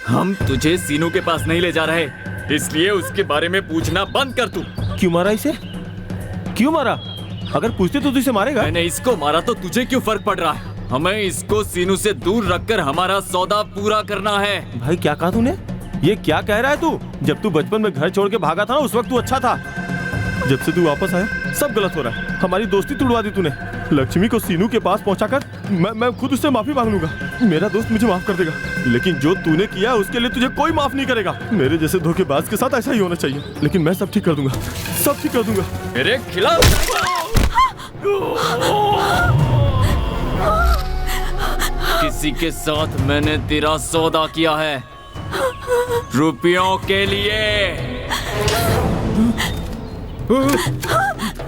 हम तुझे सीनू के पास नहीं ले जा रहे, इसलिए उसके बारे में पूछना बंद कर तू। क्यों मारा इसे? क्यों मारा? अगर पूछते तो तुझे मारेगा। मैंने इसको मारा तो तुझे क्यों फर्क पड़ रहा है? हमें इसको सीनू से दूर रखकर हमारा सौदा पूरा करना है। भाई क्या कहा तूने? ये क्या कह रहा है तू? जब तू बचपन में घर छोड़ के भागा था ना, उस वक्त तू अच्छा था। जब से तू वापस आया सब गलत हो रहा है। हमारी दोस्ती तोड़वा दी तूने। लक्ष्मी को सीनू के पास पहुंचाकर मैं खुद उससे माफी मांग लूंगा। मेरा दोस्त मुझे माफ कर देगा, लेकिन जो तूने किया उसके लिए तुझे कोई माफ नहीं करेगा। मेरे जैसे धोखेबाज के साथ ऐसा ही होना चाहिए, लेकिन मैं सब ठीक कर दूंगा, सब ठीक कर दूंगा। मेरे खिलाफ किसी के साथ मैंने तेरा सौदा किया है, रुपयों के लिए।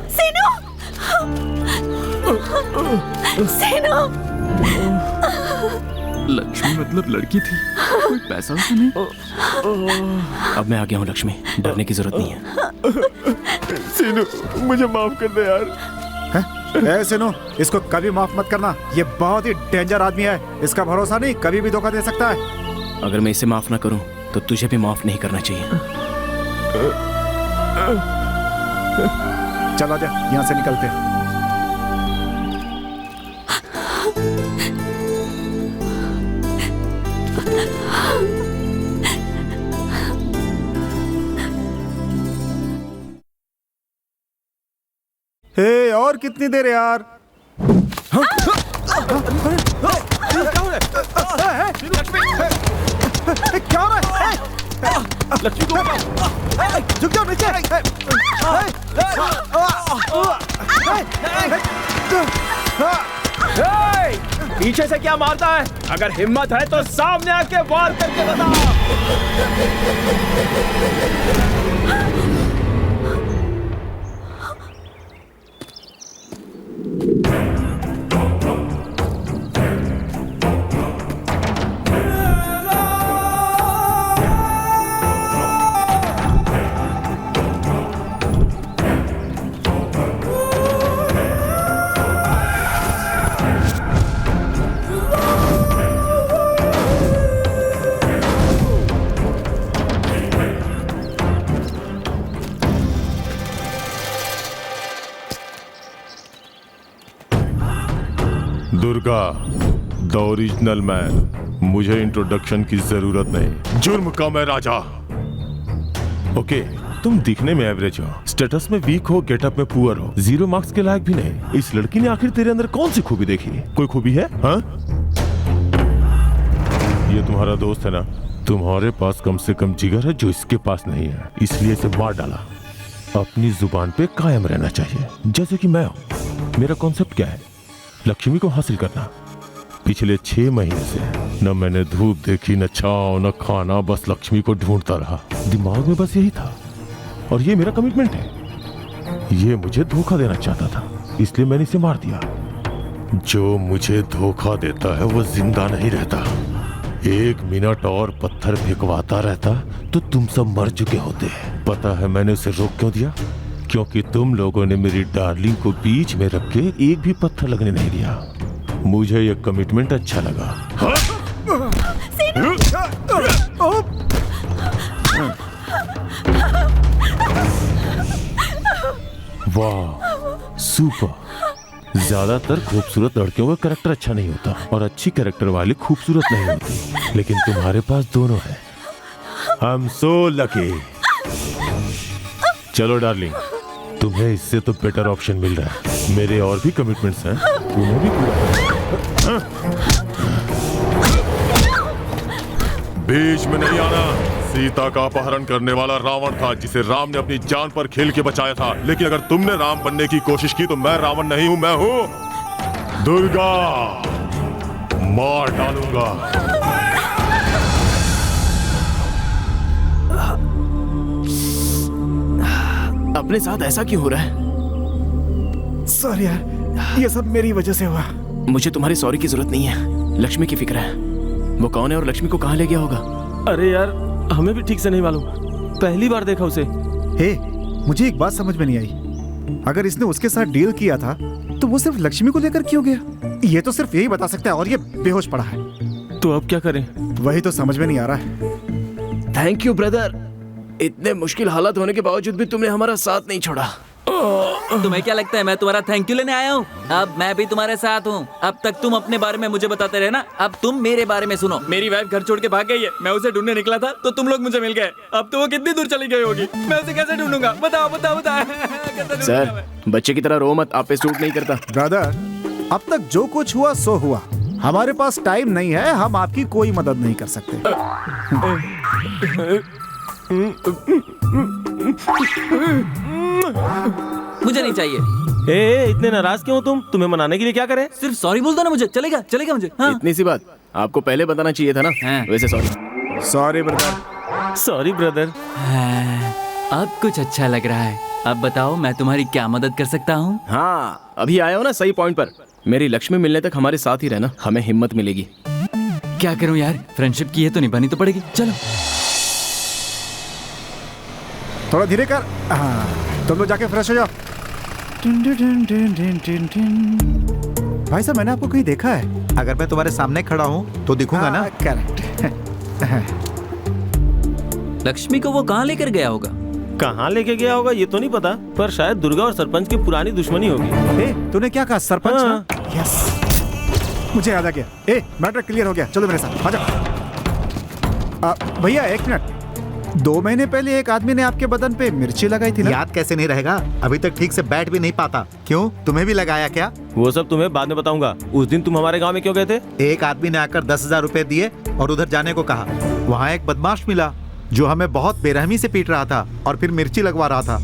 सीनू! सीनू! लक्ष्मी मतलब लड़की थी, कोई पैसा तो नहीं। अब मैं आ गया हूँ लक्ष्मी, डरने की जरूरत नहीं है। सीनू मुझे माफ कर दे यार। ए सिनो, इसको कभी माफ मत करना। ये बहुत ही डेंजर आदमी है, इसका भरोसा नहीं, कभी भी धोखा दे सकता है। अगर मैं इसे माफ ना करूं तो तुझे भी माफ नहीं करना चाहिए। चल आजा, यहाँ से निकलते हैं। हे, और कितनी देर यार? क्या हो रहा है? लक्ष्मी को झुक जाओ नीचे। पीछे से क्या मारता है? अगर हिम्मत है तो सामने आके वार करके बता। Durga, the original man. मुझे इंट्रोडक्शन की जरूरत नहीं। जुर्म का मैं राजा। ओके, तुम दिखने में एवरेज हो, स्टेटस में वीक हो, गेटअप में पुअर हो, 0 मार्क्स के लायक भी नहीं। इस लड़की ने आखिर तेरे अंदर कौन सी खूबी देखी? कोई खूबी है? हाँ? ये तुम्हारा दोस्त है ना? तुम्हारे पास कम से कम जिगर है जो इसके पास नहीं है, इसलिए इसे मार डाला। अपनी जुबान पे कायम रहना चाहिए, जैसे कि मैं हूं। मेरा कॉन्सेप्ट क्या है? लक्ष्मी को हासिल करना। पिछले 6 महीने से न मैंने धूप देखी, न छांव, न खाना, बस लक्ष्मी को ढूंढता रहा। दिमाग में बस यही था, और ये मेरा कमिटमेंट है। ये मुझे धोखा देना चाहता था, इसलिए मैंने इसे मार दिया। जो मुझे धोखा देता है वो जिंदा नहीं रहता। 1 मिनट और पत्थर फेंकवाता रहता तो तुम सब मर चुके होते। पता है मैंने उसे रोक क्यों दिया? क्योंकि तुम लोगों ने मेरी डार्लिंग को बीच में रख के एक भी पत्थर लगने नहीं दिया। मुझे ये कमिटमेंट अच्छा लगा। वाह, सुपर। ज्यादातर खूबसूरत लड़कियों का कैरेक्टर अच्छा नहीं होता और अच्छी कैरेक्टर वाली खूबसूरत नहीं होती, लेकिन तुम्हारे पास दोनों है। I am so lucky. चलो डार्लिंग, तुम्हें इससे तो बेटर ऑप्शन मिल रहा है। मेरे और भी कमिटमेंट्स हैं, उन्हें भी पूरा बीच में नहीं आना। सीता का अपहरण करने वाला रावण था जिसे राम ने अपनी जान पर खेल के बचाया था, लेकिन अगर तुमने राम बनने की कोशिश की तो मैं रावण नहीं हूं, मैं हूं दुर्गा। मार डालूंगा। अपने साथ ऐसा क्यों हो रहा है? सॉरी यार, ये सब मेरी वजह से हुआ। मुझे तुम्हारी सॉरी की जरूरत नहीं है। लक्ष्मी की फिक्र है। वो कौन है और लक्ष्मी को कहाँ ले गया होगा? अरे यार, हमें भी ठीक से नहीं मालूम, पहली बार देखा उसे। हे, मुझे एक बात समझ में नहीं आई। अगर इसने उसके साथ डील किया था तो वो सिर्फ लक्ष्मी को लेकर क्यों गया? ये तो सिर्फ यही बता सकता है, और ये बेहोश पड़ा है। तो अब क्या करें? वही तो समझ में नहीं आ रहा है। Thank you brother. इतने मुश्किल हालात होने के बावजूद भी तुमने हमारा साथ नहीं छोड़ा। तुम्हें क्या लगता है मैं तुम्हारा थैंक यू लेने आया हूँ? अब मैं भी तुम्हारे साथ हूँ। अब तक तुम अपने बारे में मुझे बताते रहे ना, अब तुम मेरे बारे में सुनो। मेरी वाइफ घर छोड़ के भाग गई है। मैं उसे ढूंढने निकला था तो तुम लोग मुझे मिल गए। अब तो वो कितनी दूर चली गई होगी, मैं उसे कैसे ढूंढूंगा? बताओ बताओ बताओ। सर, बच्चे की तरह रो मत, आप पे सूट नहीं करता। ब्रदर, अब तक जो कुछ हुआ सो हुआ। हमारे पास टाइम नहीं है, हम आपकी कोई मदद नहीं कर सकते। मुझे नहीं चाहिए। ए, इतने नाराज क्यों हो तुम? तुम्हें मनाने के लिए क्या करें? सिर्फ सॉरी बोल दो ना, मुझे चलेगा चलेगा मुझे। हाँ। इतनी सी बात आपको पहले बताना चाहिए था ना। वैसे sorry. Sorry brother. Sorry brother. अब कुछ अच्छा लग रहा है। अब बताओ मैं तुम्हारी क्या मदद कर सकता हूँ? हाँ, अभी आए हो ना सही पॉइंट पर। मेरी लक्ष्मी मिलने तक हमारे साथ ही रहना, हमें हिम्मत मिलेगी। क्या करूँ यार, फ्रेंडशिप की है तो निभानी तो पड़ेगी। चलो थोड़ा धीरे कर। हाँ, तुम लोग जाके फ्रेश हो जाओ। भाई साहब, मैंने आपको कहीं देखा है। अगर मैं तुम्हारे सामने खड़ा हूँ तो दिखूंगा ना। करेक्ट। लक्ष्मी को वो कहाँ लेकर गया होगा? कहाँ लेके गया होगा ये तो नहीं पता, पर शायद दुर्गा और सरपंच की पुरानी दुश्मनी होगी। ए, तूने क्या कहा? सरपंच? हाँ। यस, मुझे याद आ गया। ए, मैटर क्लियर हो गया, चलो मेरे साथ आ जाओ। भैया 1 मिनट। 2 महीने पहले एक आदमी ने आपके बदन पे मिर्ची लगाई थी ना? याद कैसे नहीं रहेगा? अभी तक ठीक से बैठ भी नहीं पाता। क्यों, तुम्हें भी लगाया क्या? वो सब तुम्हें बाद में बताऊंगा। उस दिन तुम हमारे गांव में क्यों गए थे? एक आदमी ने आकर 10,000 रुपए दिए और उधर जाने को कहा। वहाँ एक बदमाश मिला जो हमें बहुत बेरहमी से पीट रहा था और फिर मिर्ची लगवा रहा था।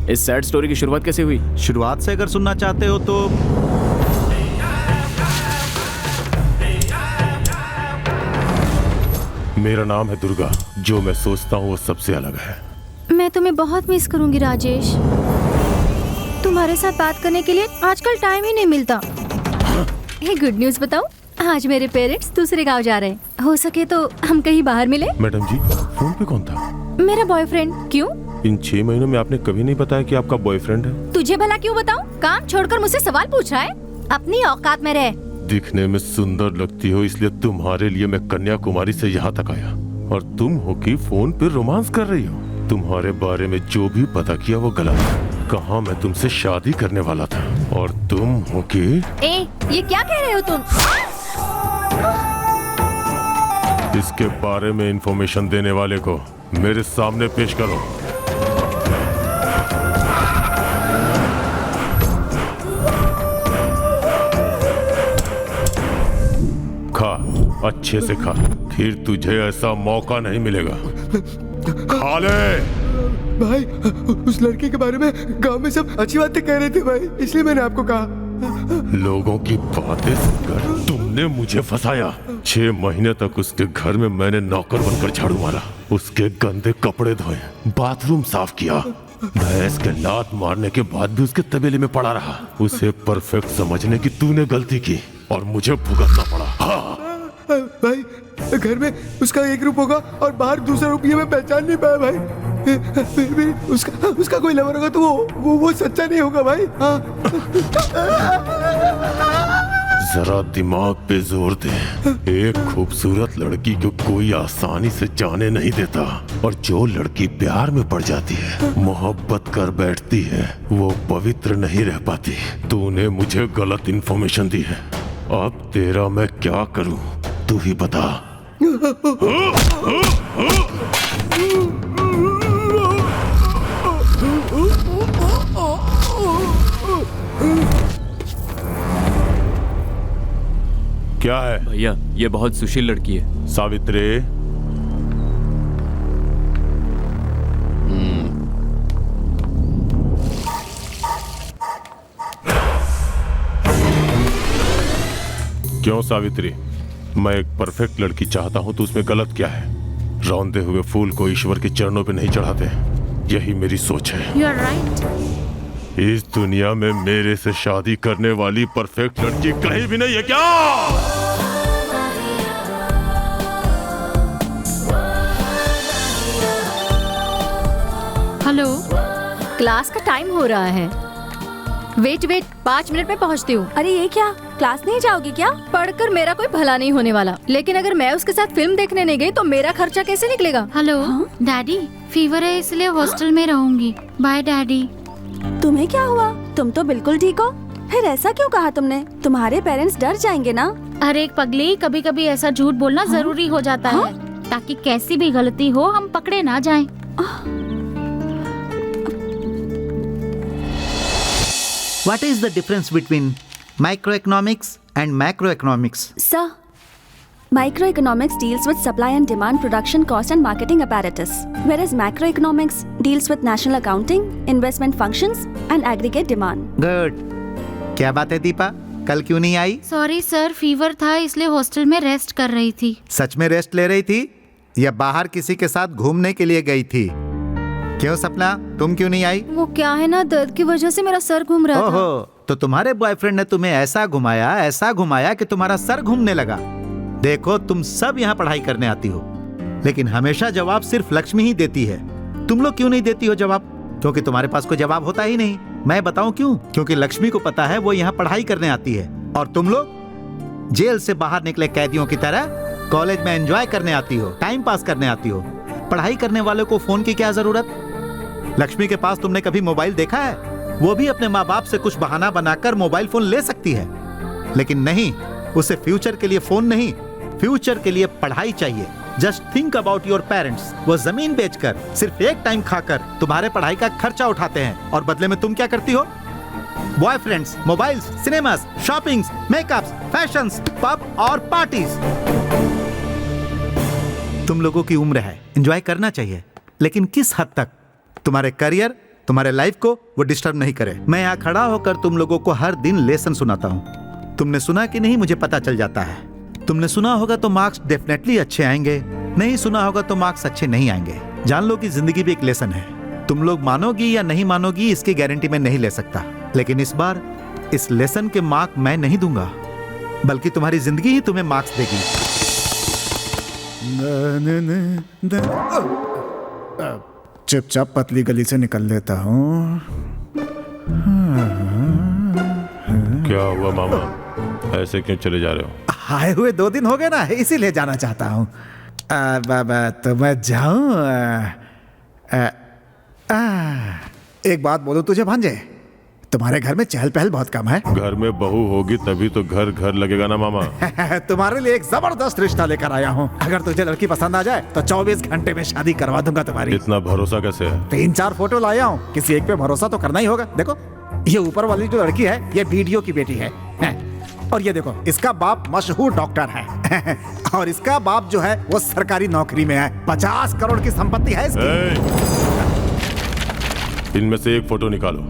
इस सैड स्टोरी की शुरुआत कैसे हुई? शुरुआत से अगर सुनना चाहते हो तो मेरा नाम है दुर्गा। जो मैं सोचता हूँ वो सबसे अलग है। मैं तुम्हें बहुत मिस करूंगी राजेश। तुम्हारे साथ बात करने के लिए आजकल टाइम ही नहीं मिलता। ये गुड न्यूज़ बताऊं, आज मेरे पेरेंट्स दूसरे गांव जा रहे हैं। हो सके तो हम कहीं बाहर मिले। मैडम जी, फोन पे कौन था? मेरा बॉयफ्रेंड। क्यों? इन 6 महीनों में आपने कभी नहीं बताया कि आपका बॉयफ्रेंड है। तुझे भला क्यों बताऊं? काम छोड़कर मुझसे सवाल पूछ रहा है। अपनी औकात में रह। दिखने में सुंदर लगती हो, इसलिए तुम्हारे लिए मैं कन्याकुमारी से यहाँ तक आया, और तुम हो कि फोन पे रोमांस कर रही हो। तुम्हारे बारे में जो भी पता किया वो गलत है। कहा मैं तुमसे शादी करने वाला था और तुम हो कि ये क्या कह रहे हो तुम? इसके बारे में इंफॉर्मेशन देने वाले को मेरे सामने पेश करो। खा, अच्छे से खा, फिर तुझे ऐसा मौका नहीं मिलेगा। खा ले। भाई, उस लड़के के बारे में गांव में सब अच्छी बातें कह रहे थे भाई, इसलिए मैंने आपको कहा। लोगों की बातें सुनकर तुमने मुझे फंसाया। 6 महीने तक उसके घर में मैंने नौकर बनकर झाड़ू मारा, उसके गंदे कपड़े धोए, बाथरूम साफ किया। भैंस के लात मारने के बाद भी उसके तबेले में पड़ा रहा। उसे परफेक्ट समझने की तूने गलती की और मुझे भुगतना पड़ा। हाँ। भाई, घर में उसका एक रूप होगा और बाहर दूसरा रूप, ये मैं पहचान नहीं पाया भाई। फिर भी उसका कोई लवर होगा तो वो सच्चा नहीं होगा भाई। जरा दिमाग पे जोर दे। एक खूबसूरत लड़की को कोई आसानी से जाने नहीं देता, और जो लड़की प्यार में पड़ जाती है, मोहब्बत कर बैठती है, वो पवित्र नहीं रह पाती। तूने मुझे गलत इन्फॉर्मेशन दी है, अब तेरा मैं क्या करूं तू ही बता। क्या है भैया? ये बहुत सुशील लड़की है। सावित्री, क्यों सावित्री? मैं एक परफेक्ट लड़की चाहता हूं तो उसमें गलत क्या है? रौंदे हुए फूल को ईश्वर के चरणों पे नहीं चढ़ाते, यही मेरी सोच है। You are right. इस दुनिया में मेरे से शादी करने वाली परफेक्ट लड़की कहीं भी नहीं है क्या? हेलो, क्लास का टाइम हो रहा है। वेट 5 मिनट में पहुंचती हूँ। अरे ये क्या, क्लास नहीं जाओगी क्या? पढ़कर मेरा कोई भला नहीं होने वाला, लेकिन अगर मैं उसके साथ फिल्म देखने नहीं गई तो मेरा खर्चा कैसे निकलेगा? हेलो डैडी, फीवर है इसलिए हॉस्टल में रहूंगी। Bye daddy. तुम्हें क्या हुआ? तुम तो बिल्कुल ठीक हो। फिर ऐसा क्यों कहा तुमने? तुम्हारे पेरेंट्स डर जाएंगे ना। अरे एक पगली, कभी कभी ऐसा झूठ बोलना जरूरी हो जाता है, ताकि कैसी भी गलती हो हम पकड़े ना जाएं। What is the difference between microeconomics and macroeconomics? Sir, microeconomics deals with supply and demand, production cost and marketing apparatus, whereas macroeconomics deals with national accounting, investment functions and aggregate demand. Good. क्या बात है दीपा, कल क्यों नहीं आई? Sorry sir, fever था इसलिए hostel में rest कर रही थी। सच में रेस्ट ले रही थी या बाहर किसी के साथ घूमने के लिए गई थी? क्यों सपना, तुम क्यों नहीं आई? वो क्या है ना, दर्द की वजह से मेरा सर घूम रहा था। ओहो, तो तुम्हारे बॉयफ्रेंड ने तुम्हें ऐसा घुमाया कि तुम्हारा सर घूमने लगा। देखो, तुम सब यहाँ पढ़ाई करने आती हो, लेकिन हमेशा जवाब सिर्फ लक्ष्मी ही देती है। तुम लोग क्यों नहीं देती हो जवाब? क्योंकि तुम्हारे पास कोई जवाब होता ही नहीं। मैं बताऊं क्यों? क्योंकि लक्ष्मी को पता है वो यहाँ पढ़ाई करने आती है, और तुम लोग जेल से बाहर निकले कैदियों की तरह कॉलेज में एंजॉय करने आती हो, टाइम पास करने आती हो। पढ़ाई करने वालों को फोन की क्या जरूरत? लक्ष्मी के पास तुमने कभी मोबाइल देखा है? वो भी अपने माँ बाप से कुछ बहाना बनाकर मोबाइल फोन ले सकती है, लेकिन नहीं, उसे फ्यूचर के लिए फोन नहीं, फ्यूचर के लिए पढ़ाई चाहिए। Just think about your parents. वो जमीन बेचकर, सिर्फ एक टाइम खाकर तुम्हारे पढ़ाई का खर्चा उठाते हैं, और बदले में तुम क्या करती हो? Boyfriends, mobiles, cinemas, shoppings, makeups, fashions, pub और पार्टीज। तुम लोगों की उम्र है, एंजॉय करना चाहिए, लेकिन किस हद तक? तुम्हारे करियर, तुम्हारे लाइफ को वो डिस्टर्ब नहीं करे। मैं यहाँ खड़ा होकर तुम लोगों को हर दिन लेसन सुनाता हूँ। तुमने सुना कि नहीं मुझे पता चल जाता है। तुमने सुना होगा तो मार्क्स डेफिनेटली अच्छे आएंगे, नहीं सुना होगा तो मार्क्स अच्छे नहीं आएंगे। जान लो कि जिंदगी भी एक लेसन है। तुम लोग मानोगी या नहीं मानोगी इसकी गारंटी मैं नहीं ले सकता, लेकिन इस बार इस लेसन के मार्क मैं नहीं दूंगा, बल्कि तुम्हारी जिंदगी ही तुम्हें मार्क्स देगी। चुपचाप पतली गली से निकल लेता हूँ। क्या हुआ मामा, ऐसे क्यों चले जा रहे हो? आए हुए 2 दिन हो गए ना, इसीलिए जाना चाहता हूँ। तो मैं जाऊँ? एक बात बोलूं तुझे भांजे, तुम्हारे घर में चहल पहल बहुत कम है। घर में बहू होगी तभी तो घर घर लगेगा ना मामा। तुम्हारे लिए एक जबरदस्त रिश्ता लेकर आया हूँ। अगर तुझे लड़की पसंद आ जाए तो 24 घंटे में शादी करवा दूंगा तुम्हारी। इतना भरोसा कैसे है? 3-4 फोटो लाया हूँ, किसी एक पे भरोसा तो करना ही होगा। देखो, ये ऊपर वाली जो लड़की है ये वीडियो की बेटी है, और ये देखो इसका बाप मशहूर डॉक्टर है और इसका बाप जो है वो सरकारी नौकरी में है। 50 करोड़ की संपत्ति है इसकी। इनमें से एक फोटो निकालो।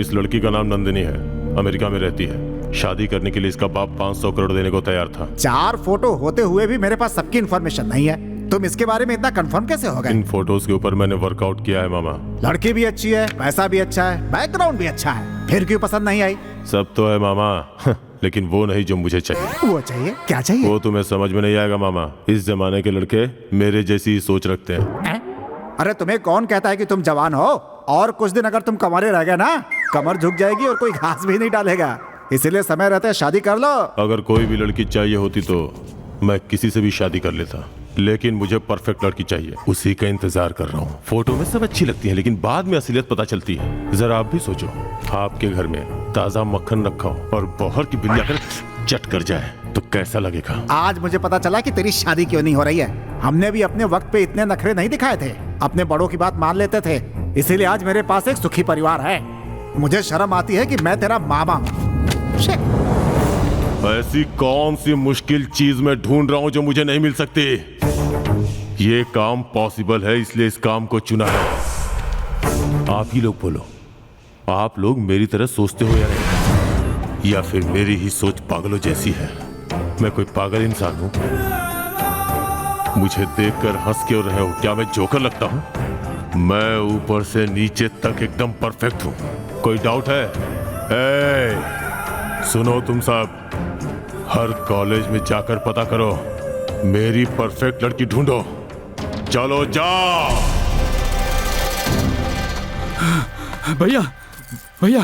इस लड़की का नाम नंदिनी है, अमेरिका में रहती है। शादी करने के लिए इसका बाप 500 करोड़ देने को तैयार था। 4 फोटो होते हुए भी मेरे पास सबकी इन्फॉर्मेशन नहीं है। तुम इसके बारे में इतना कंफर्म कैसे हो गए? इन फोटोज के ऊपर मैंने वर्कआउट किया है मामा। लड़की भी अच्छी है, पैसा भी अच्छा है, बैकग्राउंड भी अच्छा है, फिर क्यों पसंद नहीं आई? सब तो है मामा, लेकिन वो नहीं जो मुझे चाहिए। वो चाहिए? क्या चाहिए? वो तुम्हें समझ में नहीं आएगा मामा। इस जमाने के लड़के मेरे जैसी सोच रखते हैं। अरे तुम्हें कौन कहता है कि तुम जवान हो? और कुछ दिन अगर तुम कमरे रह गए ना, कमर झुक जाएगी और कोई घास भी नहीं डालेगा। इसीलिए समय रहते शादी कर लो। अगर कोई भी लड़की चाहिए होती तो मैं किसी से भी शादी कर लेता, लेकिन मुझे परफेक्ट लड़की चाहिए। उसी का इंतजार कर रहा हूँ। फोटो में सब अच्छी लगती है, लेकिन बाद में असलियत पता चलती है। जरा आप भी सोचो, आपके घर में ताजा मक्खन रखा हो और बाहर की बिल्ली आकर चट कर जाए तो कैसा लगेगा? आज मुझे पता चला कि तेरी शादी क्यों नहीं हो रही है। हमने भी अपने वक्त पे इतने नखरे नहीं दिखाए थे, अपने बड़ों की बात मान लेते थे। इसीलिए आज मेरे पास एक सुखी परिवार है। मुझे शर्म आती है कि मैं तेरा मामा हूँ। ऐसी कौन सी मुश्किल चीज मैं ढूंढ रहा हूँ जो मुझे नहीं मिल सकती? ये काम पॉसिबल है, इसलिए इस काम को चुना है। आप ही लोग बोलो, आप लोग मेरी तरह सोचते हो या नहीं, या फिर मेरी ही सोच पागलों जैसी है? मैं कोई पागल इंसान हूँ? मुझे देखकर हंस क्यों रहे हो? क्या मैं जोकर लगता हूँ? मैं ऊपर से नीचे तक एकदम परफेक्ट हूँ। कोई डाउट है? सुनो तुम सब, हर कॉलेज में जाकर पता करो, मेरी परफेक्ट लड़की ढूंढो। चलो जाओ। भैया भैया,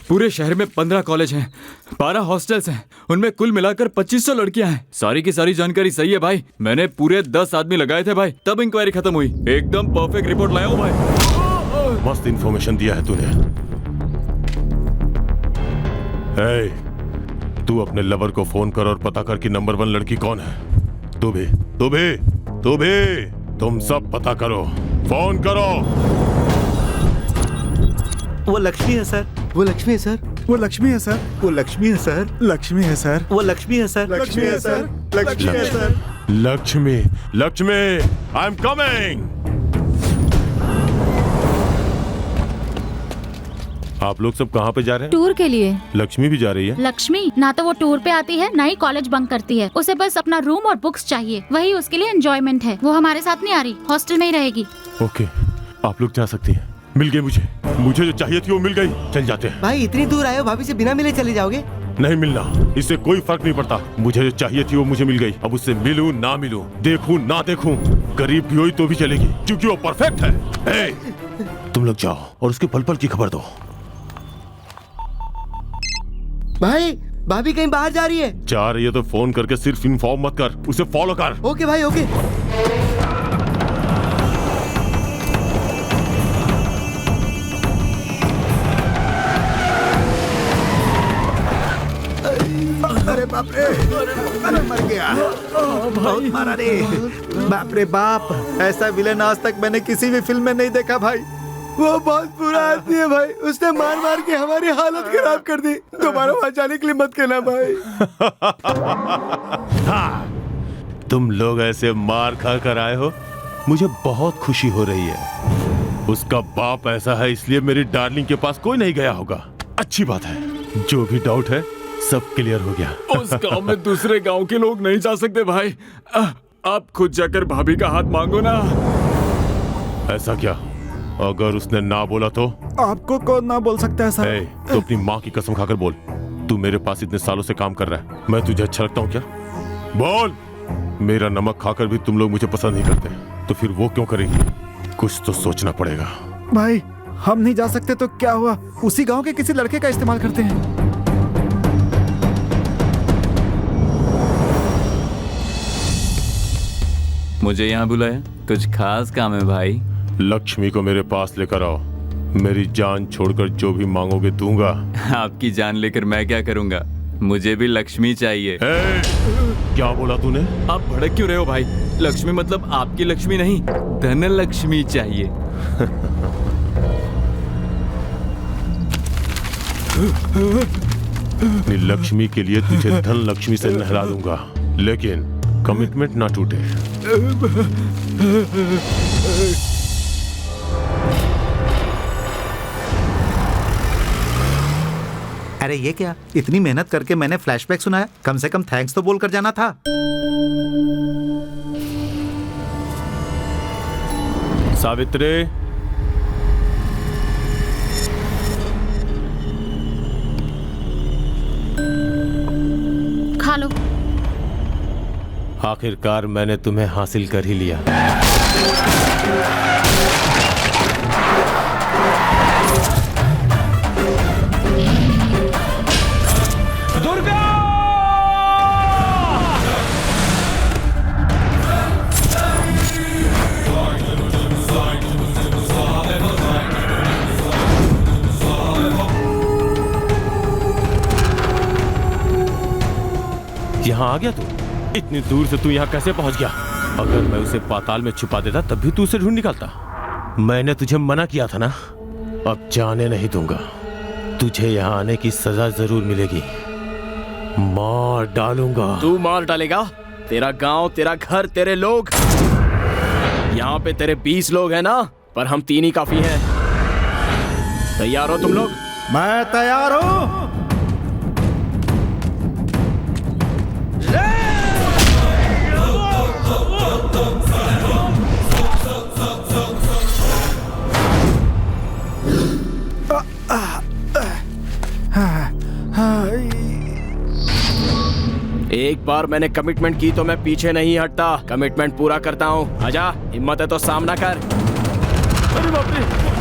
पूरे शहर में 15 कॉलेज हैं, 12 हॉस्टल्स हैं, उनमें कुल मिलाकर 2500 लड़कियां हैं। सारी की सारी जानकारी सही है भाई। मैंने पूरे 10 आदमी लगाए थे भाई, तब इंक्वायरी खत्म हुई। एकदम परफेक्ट रिपोर्ट लाया हूं भाई। मस्त इंफॉर्मेशन दिया है तूने। तू अपने लवर को फोन कर और पता कर कि नंबर 1 लड़की कौन है। तू भी तुम सब पता करो, फोन करो। वो लक्ष्मी है सर। वो लक्ष्मी है सर। वो लक्ष्मी है सर। वो लक्ष्मी है सर। लक्ष्मी है सर। वो लक्ष्मी है सर। लक्ष्मी है सर। लक्ष्मी है sir. Lakshmi, I am coming. आप लोग सब कहाँ पे जा रहे हैं? टूर के लिए। लक्ष्मी भी जा रही है? लक्ष्मी ना तो वो टूर पे आती है, ना ही कॉलेज बंक करती है। उसे बस अपना रूम और बुक्स चाहिए, वही उसके लिए एंजॉयमेंट है। वो हमारे साथ नहीं आ रही, हॉस्टल में ही रहेगी। ओके, आप लोग जा सकती हैं। मिल गई मुझे जो चाहिए थी वो मिल गई। चल जाते हैं। भाई इतनी दूर आए हो, भाभी से बिना मिले चले जाओगे? नहीं मिलना, इससे कोई फर्क नहीं पड़ता। मुझे जो चाहिए थी वो मुझे मिल गई। अब उससे मिलूं ना मिलूं, देखूं ना देखूं, गरीब भी हुई तो भी चलेगी, क्योंकि वो परफेक्ट है। तुम लोग जाओ और उसके पल पल की खबर दो। भाई भाभी कहीं बाहर जा रही है। जा रही है तो फोन करके सिर्फ इन्फॉर्म मत कर, उसे फॉलो कर। ओके भाई ओके। अरे बाप रे, अरे मर गया। बहुत मारा रे। बाप रे बाप, ऐसा विलेन आज तक मैंने किसी भी फिल्म में नहीं देखा भाई। वो बहुत बुरा आदमी है भाई, उसने मार मार के हमारी हालत खराब कर दी। दोबारा वहां जाने के लिए मत कहना भाई। हाँ, तुम लोग ऐसे मार खा कर आए हो, मुझे बहुत खुशी हो रही है। उसका बाप ऐसा है इसलिए मेरी डार्लिंग के पास कोई नहीं गया होगा। अच्छी बात है, जो भी डाउट है सब क्लियर हो गया। उस गांव में दूसरे गांव के लोग नहीं जा सकते भाई। आप खुद जाकर भाभी का हाथ मांगो ना। ऐसा क्या? अगर उसने ना बोला तो? आपको कौन ना बोल सकता है सर? तो अपनी माँ की कसम खाकर बोल, तू मेरे पास इतने सालों से काम कर रहा है, मैं तुझे अच्छा लगता हूँ क्या? बोल। मेरा नमक खाकर भी तुम लोग मुझे पसंद नहीं करते, तो फिर वो क्यों करेगी? कुछ तो सोचना पड़ेगा। भाई हम नहीं जा सकते तो क्या हुआ, उसी गांव के किसी लड़के का इस्तेमाल करते हैं। मुझे यहाँ बुलाया, कुछ खास काम है भाई? लक्ष्मी को मेरे पास लेकर आओ। मेरी जान छोड़कर जो भी मांगोगे दूंगा। आपकी जान लेकर मैं क्या करूंगा? मुझे भी लक्ष्मी चाहिए। क्या बोला तूने? आप भड़क क्यों रहे हो भाई? लक्ष्मी मतलब आपकी लक्ष्मी नहीं, धन लक्ष्मी चाहिए। अपनी लक्ष्मी के लिए तुझे धन लक्ष्मी से नहला दूंगा, लेकिन कमिटमेंट ना टूटे। अरे ये क्या, इतनी मेहनत करके मैंने फ्लैशबैक सुनाया, कम से कम थैंक्स तो बोलकर जाना था। सावित्री, खा लो। आखिरकार मैंने तुम्हें हासिल कर ही लिया। दुर्गा! यहाँ आ गया तू? इतनी दूर से तू यहाँ कैसे पहुंच गया? अगर मैं उसे पाताल में छुपा देता तब भी तू उसे ढूंढ निकालता। मैंने तुझे मना किया था ना, अब जाने नहीं दूंगा। तुझे यहाँ आने की सजा जरूर मिलेगी, मार डालूंगा। तू मार डालेगा? तेरा गांव, तेरा घर, तेरे लोग। यहाँ पे तेरे 20 लोग हैं ना, पर हम 3 ही काफी हैं। तैयार हो तुम लोग? मैं तैयार हूँ। एक बार मैंने कमिटमेंट की तो मैं पीछे नहीं हटता। कमिटमेंट पूरा करता हूँ। आजा, हिम्मत है तो सामना कर। अरे बाप रे!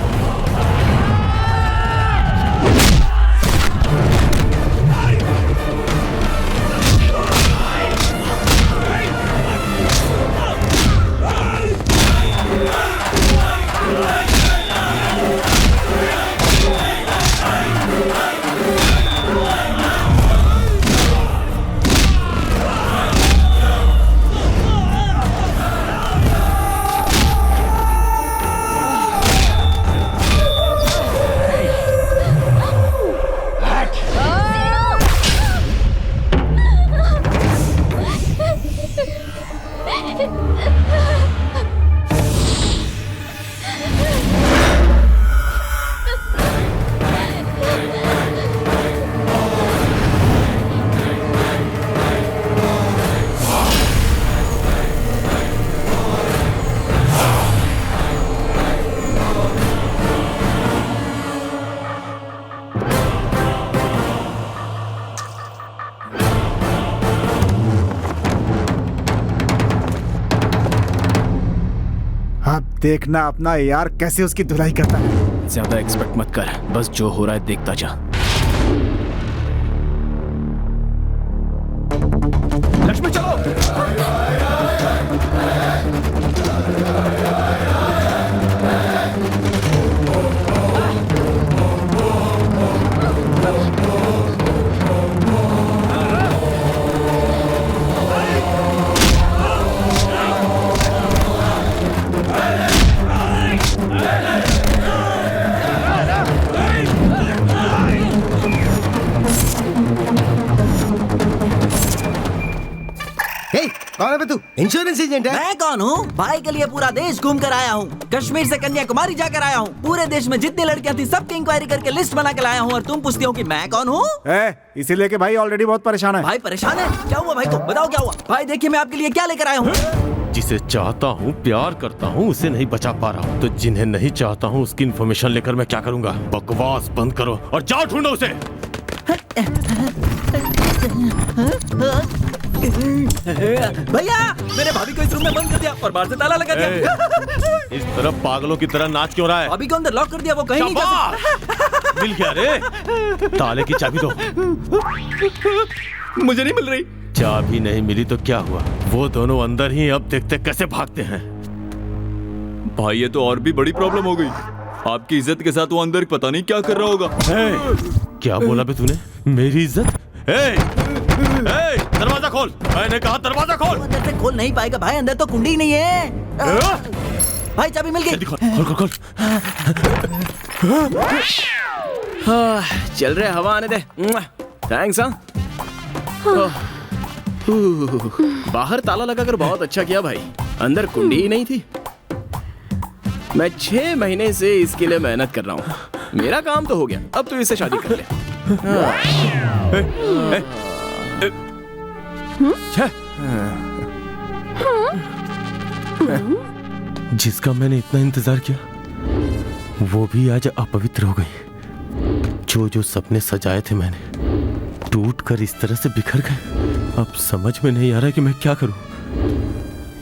देखना अपना यार कैसे उसकी धुलाई करता है। ज्यादा एक्सपेक्ट मत कर, बस जो हो रहा है देखता जा। लक्ष्मी चलो। कौन है तू? इंश्योरेंस एजेंट है? मैं कौन हूँ? भाई के लिए पूरा देश घूम कर आया हूँ। कश्मीर से कन्याकुमारी जाकर आया हूँ। पूरे देश में जितनी लड़कियाँ थी सबकी इंक्वायरी करके लिस्ट बना के लाया हूँ। और तुम पूछती हो कि मैं कौन हूँ? इसीलिए कि भाई ऑलरेडी बहुत परेशान है। भाई परेशान है? क्या हुआ भाई को? बताओ क्या हुआ? भाई देखिए मैं आपके लिए क्या लेकर आया हूँ। जिसे चाहता हूँ, प्यार करता हूँ, उसे नहीं बचा पा रहा हूँ, तो जिन्हें नहीं चाहता हूँ उसकी इन्फॉर्मेशन लेकर मैं क्या करूँगा? बकवास बंद करो और जाओ ढूंढो उसे। भैया मेरे भाभी को इस रूम में बंद कर दिया और बाहर से ताला लगा दिया। इस तरह पागलों की तरह नाच क्यों रहा है? भाभी को अंदर लॉक कर दिया, वो कहीं नहीं जा सकता। मिल गया रे? ताले की चाबी दो। मुझे नहीं मिल रही। चाबी नहीं मिली तो क्या हुआ? वो दोनों अंदर ही, अब देखते कैसे भागते हैं। भाई ये तो और भी बड़ी प्रॉब्लम हो गई। आपकी इज्जत के साथ वो अंदर पता नहीं क्या कर रहा होगा। क्या बोला बे तूने? मेरी इज्जत? दरवाजा खोल। मैंने कहा दरवाजा खोल। अंदर से खोल नहीं पाएगा भाई, अंदर तो कुंडी ही नहीं है। भाई चाबी मिल गई। खोल खोल। चल रहे, हवा आने दे। थैंक्स। बाहर ताला लगाकर बहुत अच्छा किया भाई, अंदर कुंडी ही नहीं थी। मैं 6 महीने से इसके लिए मेहनत कर रहा हूँ। मेरा काम तो हो गया, अब तू इससे शादी कर ले। जिसका मैंने इतना इंतजार किया वो भी आज अपवित्र हो गई। जो जो सपने सजाए थे मैंने, टूट कर इस तरह से बिखर गए। अब समझ में नहीं आ रहा कि मैं क्या करूं।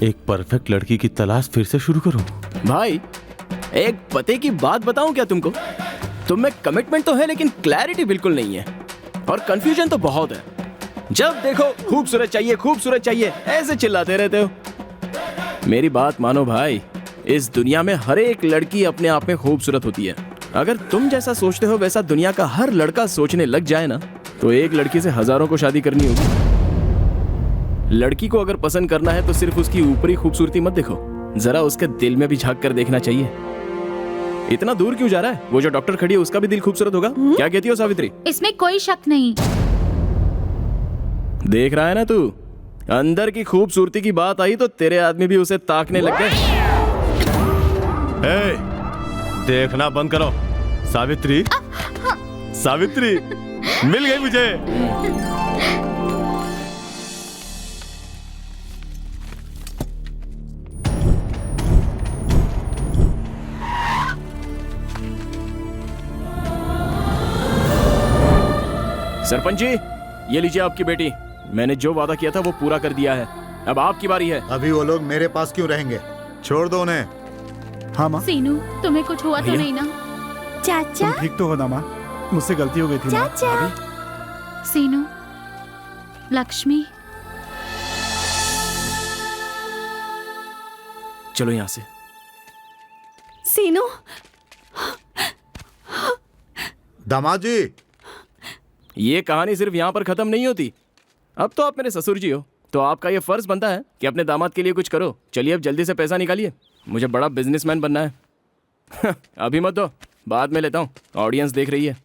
एक परफेक्ट लड़की की तलाश फिर से शुरू करूं। भाई एक पते की बात बताऊं क्या तुमको? तुम में कमिटमेंट तो है लेकिन क्लैरिटी बिल्कुल नहीं है और कंफ्यूजन तो बहुत है। जब देखो खूबसूरत चाहिए ऐसे चिल्लाते रहते हो। मेरी बात मानो भाई, इस दुनिया में हर एक लड़की अपने आप में खूबसूरत होती है। अगर तुम जैसा सोचते हो वैसा दुनिया का हर लड़का सोचने लग जाए ना, तो एक लड़की से हजारों को शादी करनी होगी। लड़की को अगर पसंद करना है तो सिर्फ उसकी ऊपरी खूबसूरती मत देखो, जरा उसके दिल में भी झांक कर देखना चाहिए। इतना दूर क्यों जा रहा है? वो जो डॉक्टर खड़ी है उसका भी दिल खूबसूरत होगा। क्या कहती हो सावित्री? इसमें कोई शक नहीं। देख रहा है ना तू, अंदर की खूबसूरती की बात आई तो तेरे आदमी भी उसे ताकने लग गए। देखना बंद करो। सावित्री, सावित्री मिल गई मुझे। सरपंच जी, ये लीजिए आपकी बेटी। मैंने जो वादा किया था वो पूरा कर दिया है। अब आपकी बारी है। अभी वो लोग मेरे पास क्यों रहेंगे? छोड़ दो उन्हें। हाँ माँ। सीनू, तुम्हें कुछ हुआ तो नहीं ना? चाचा, तुम ठीक तो हो ना माँ? मुझसे गलती हो गई थी। चाचा। सीनू, लक्ष्मी, चलो यहाँ से। सीनू, दामाद जी, ये कहानी सिर्फ यहाँ पर खत्म नहीं होती। अब तो आप मेरे ससुर जी हो, तो आपका ये फर्ज बनता है कि अपने दामाद के लिए कुछ करो। चलिए अब जल्दी से पैसा निकालिए, मुझे बड़ा बिजनेसमैन बनना है। अभी मत दो, बाद में लेता हूँ, ऑडियंस देख रही है।